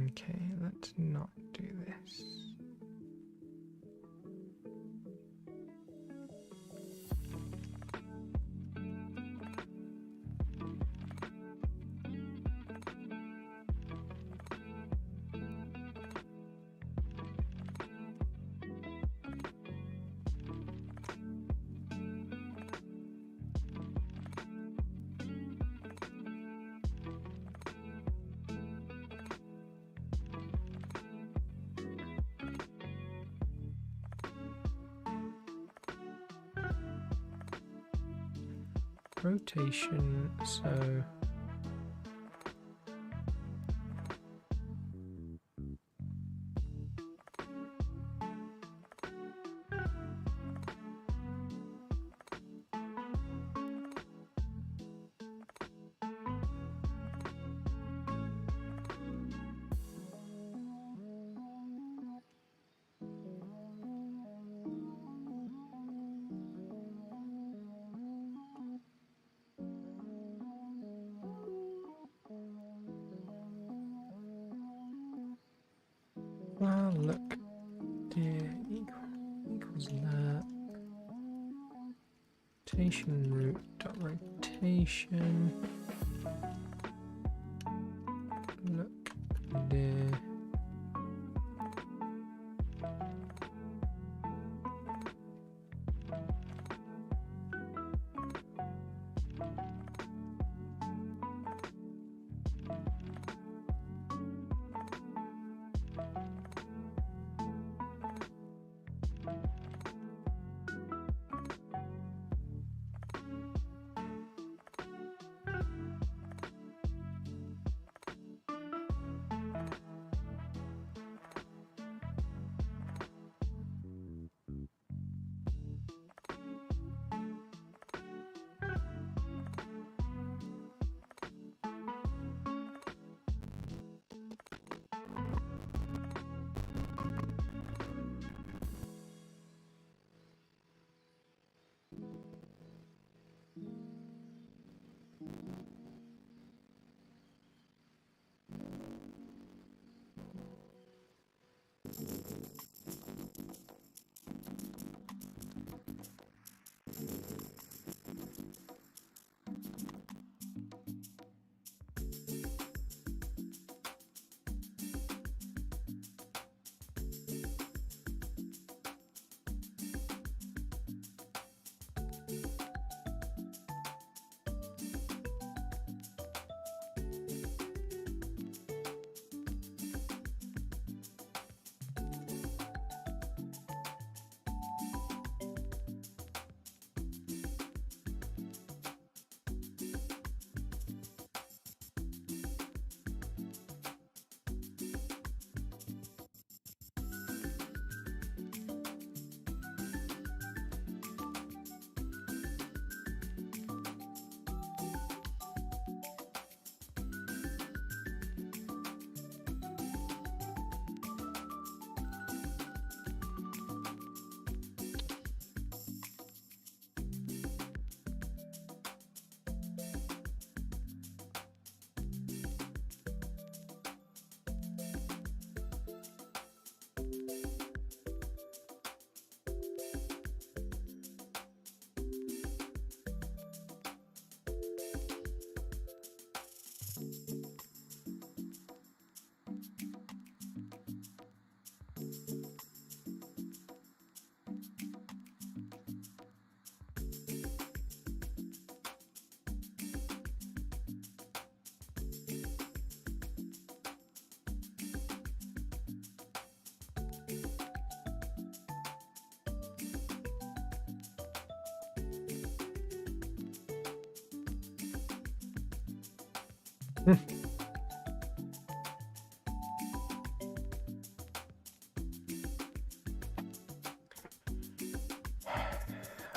Okay, let's not do this. rotation, so well, look, dear, equals that. Rotation root dot rotation. Look there.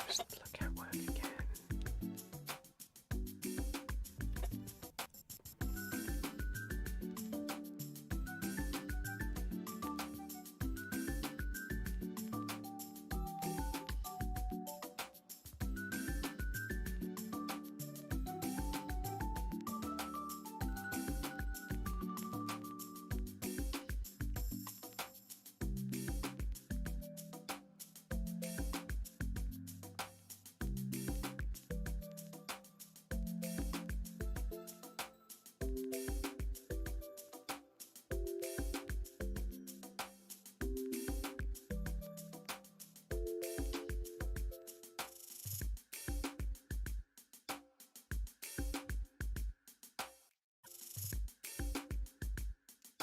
Just look at work again.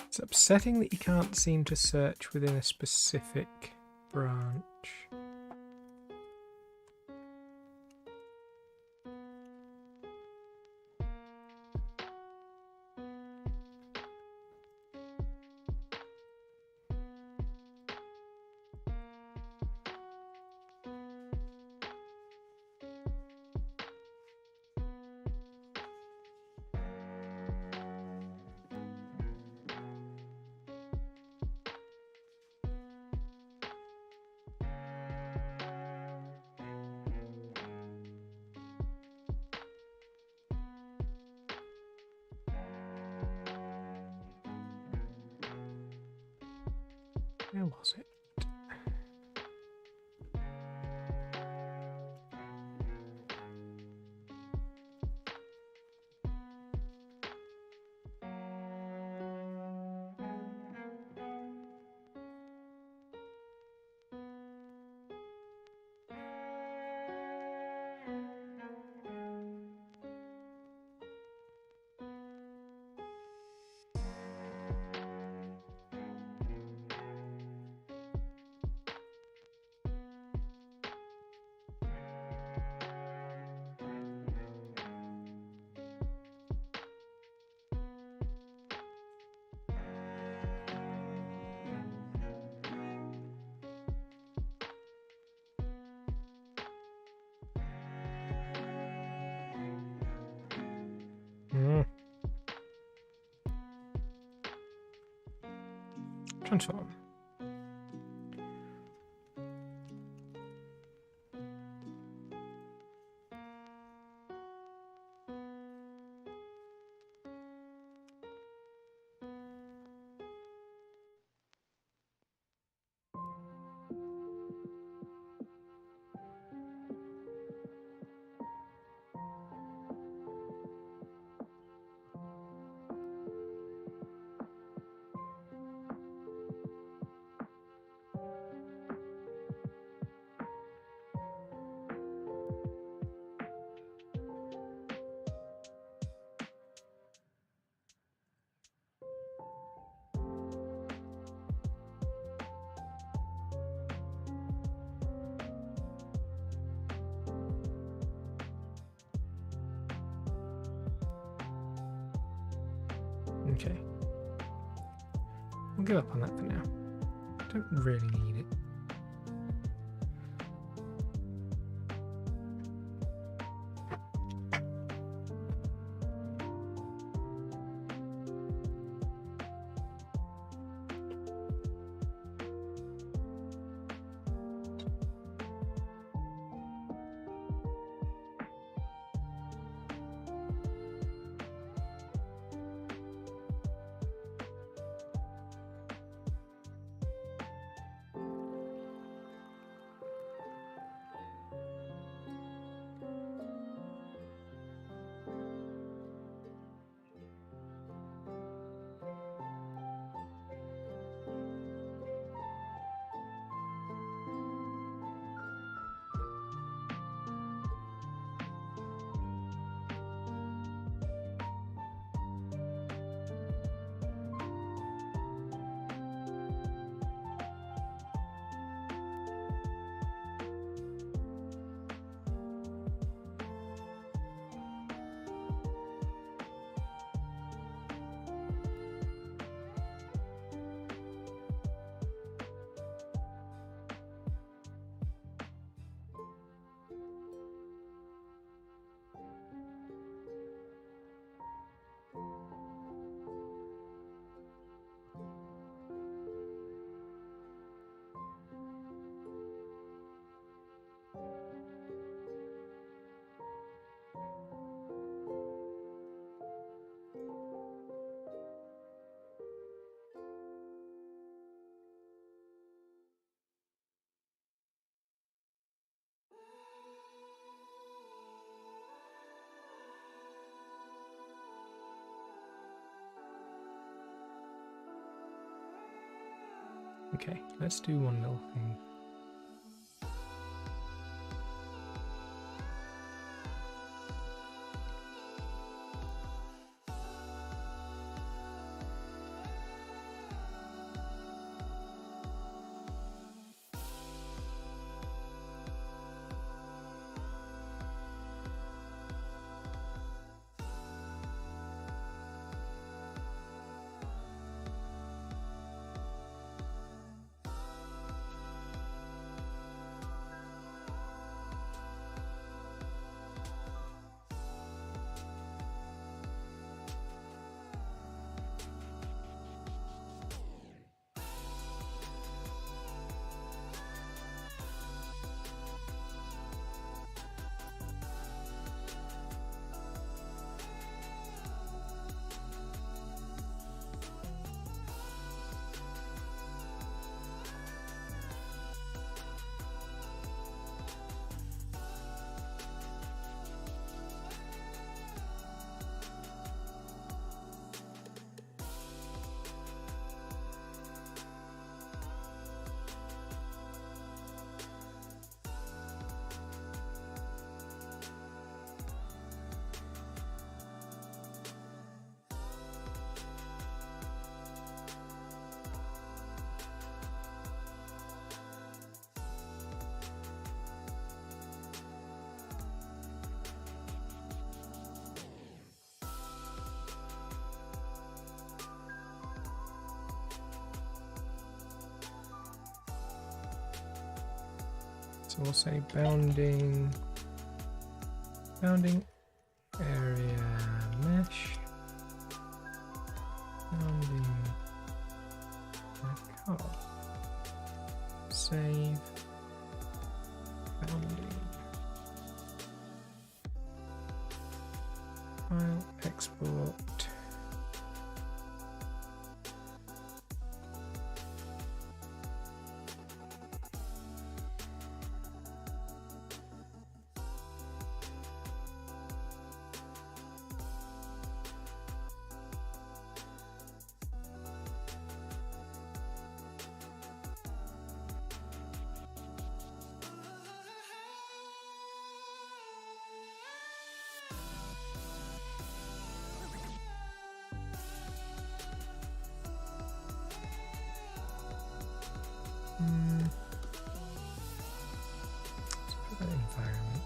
It's upsetting that you can't seem to search within a specific branch. Where was it? Transform. Okay. We'll give up on that for now. Don't really need it. Okay, let's do one little thing. So we'll say bounding area mesh, bounding car, save, bounding, file, export. Let's put that environment.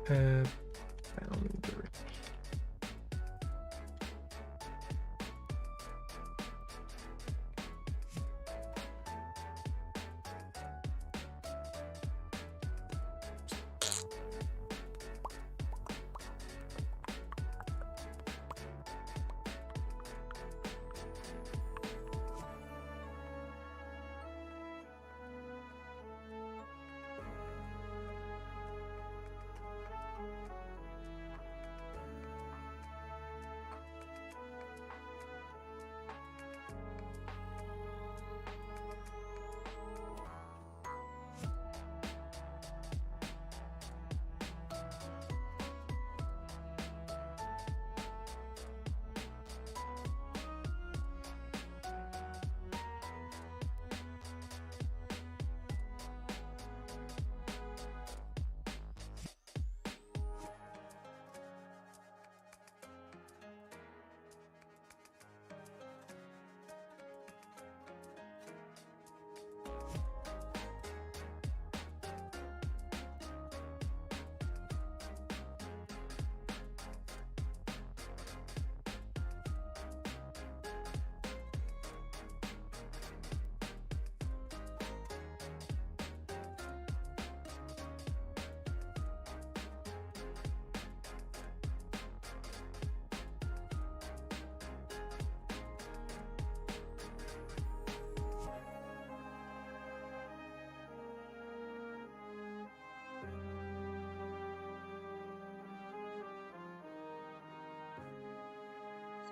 Boundary.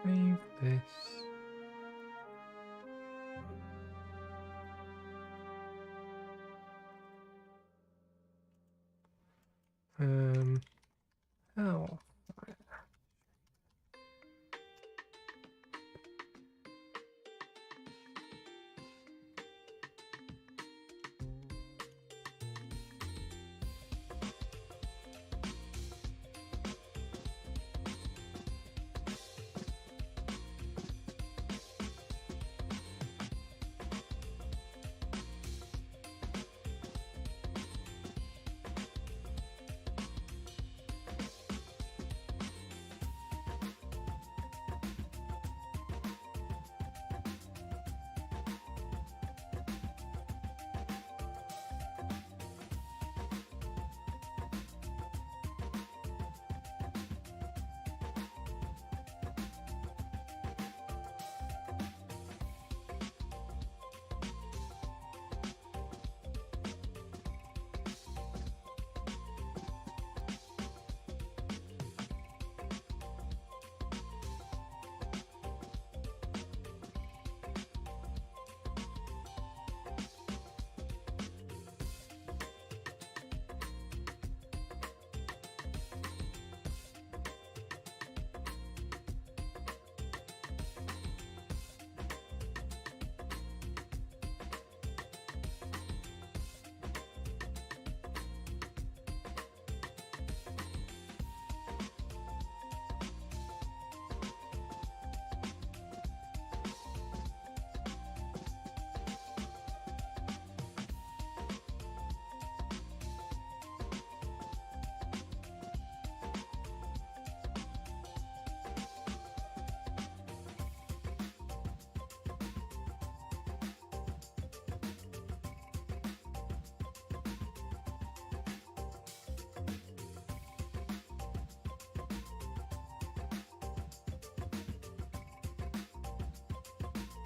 Save this. Oh.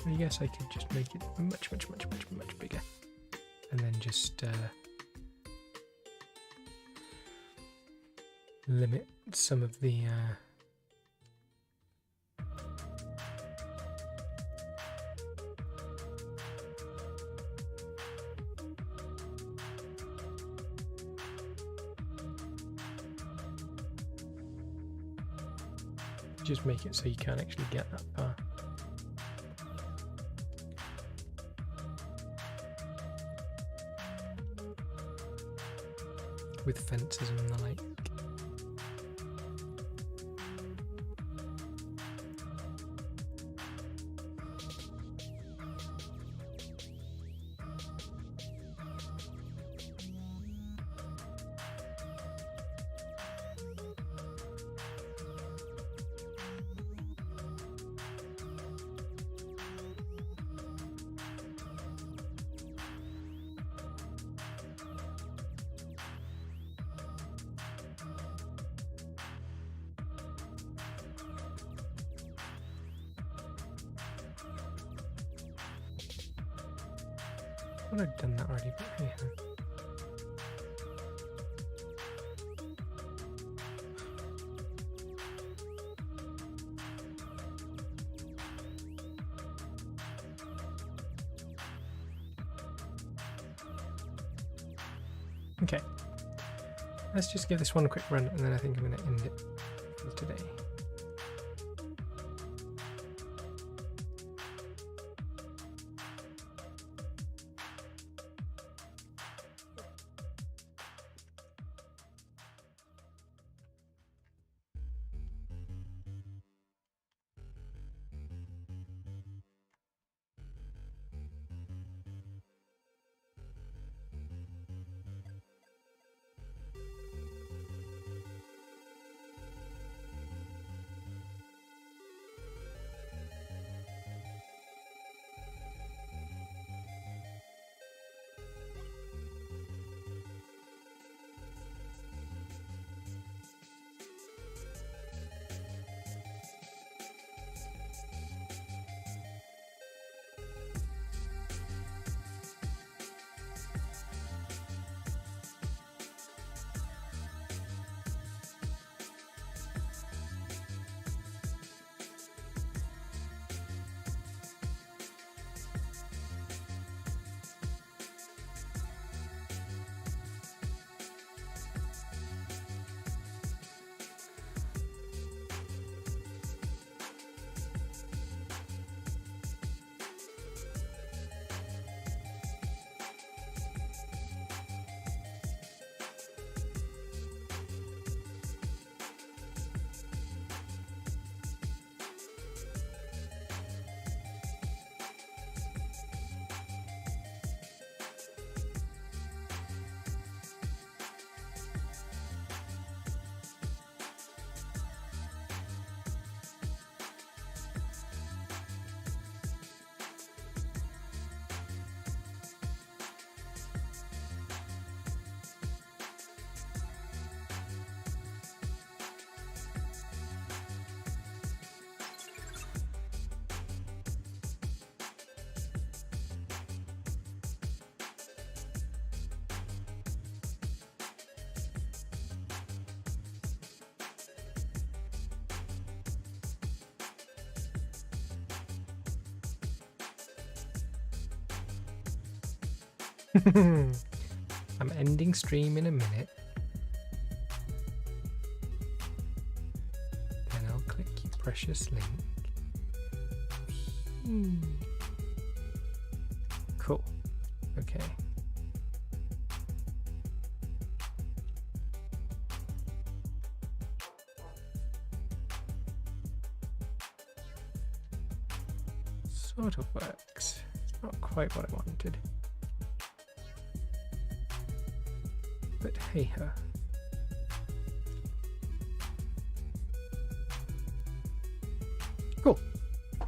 I guess I could just make it much bigger, and then just limit some of the just make it so you can't actually get that far. With fences and the like. I thought I'd done that already, but hey ho. Okay, let's just give this one a quick run, and then I think I'm going to end it for today. I'm ending stream in a minute. Then I'll click your precious link. Cool. Okay. Sort of works. It's not quite what I wanted. But hey ho. Cool.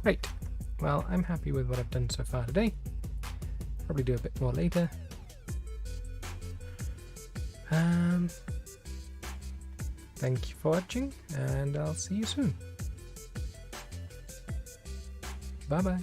Right. Well, I'm happy with what I've done so far today. Probably do a bit more later. Thank you for watching, and I'll see you soon. Bye bye.